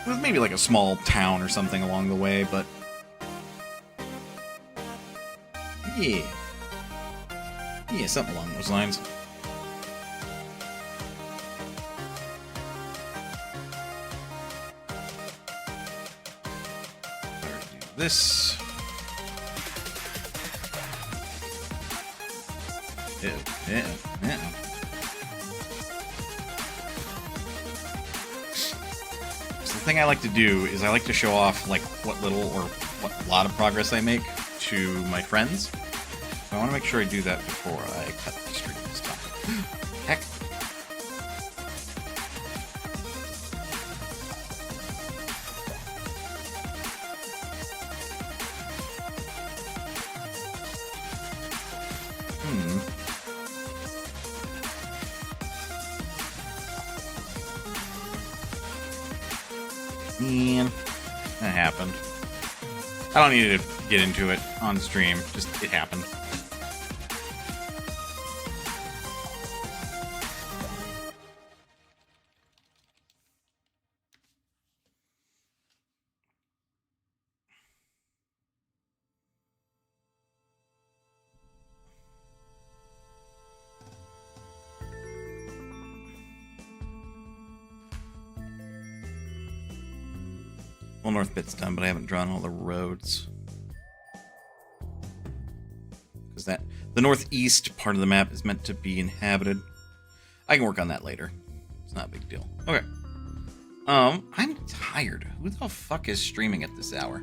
Speaker 1: There's maybe like a small town or something along the way, but yeah, something along those lines. Better do this. Yeah. So the thing I like to do is I like to show off like what little or what lot of progress I make to my friends. So I want to make sure I do that before I cut the stream this time. Heck. Man, that happened. I don't need to get into it on stream, just it happened. Well, North bit's done, but I haven't drawn all the roads. Because the northeast part of the map is meant to be inhabited. I can work on that later. It's not a big deal. Okay. I'm tired. Who the fuck is streaming at this hour?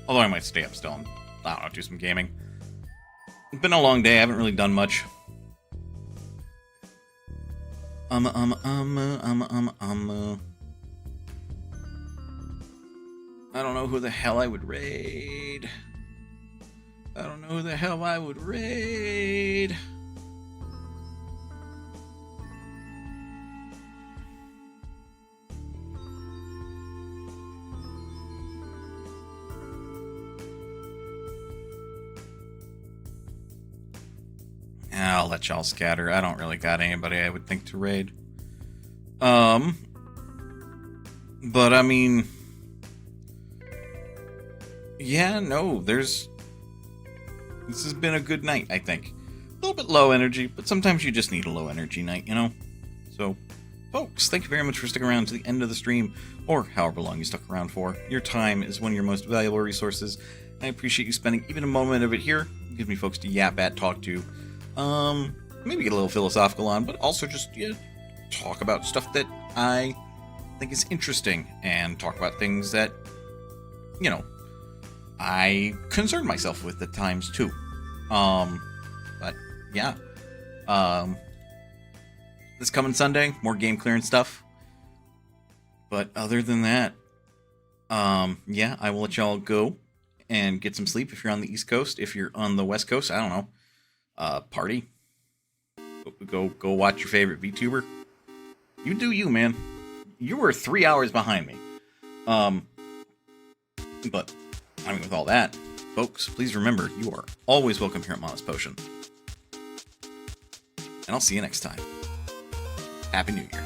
Speaker 1: Although I might stay up still and, I don't know, do some gaming. It's been a long day. I haven't really done much. I don't know who the hell I would raid. I don't know who the hell I would raid. I'll let y'all scatter. I don't really got anybody I would think to raid. But I mean, yeah, no, this has been a good night, I think. A little bit low energy, but sometimes you just need a low energy night, you know? So, folks, thank you very much for sticking around to the end of the stream, or however long you stuck around for. Your time is one of your most valuable resources. I appreciate you spending even a moment of it here. It gives me folks to yap at, talk to, maybe get a little philosophical on, but also just, talk about stuff that I think is interesting, and talk about things that, I concern myself with at times, too. But, yeah. This coming Sunday, more game clearance stuff. But other than that, yeah, I will let y'all go and get some sleep if you're on the East Coast. If you're on the West Coast, I don't know. Party. Go watch your favorite VTuber. You do you, man. You were 3 hours behind me. But I mean, with all that, Folks, please remember, you are always welcome here at Modest Potion. And I'll see you next time. Happy New Year.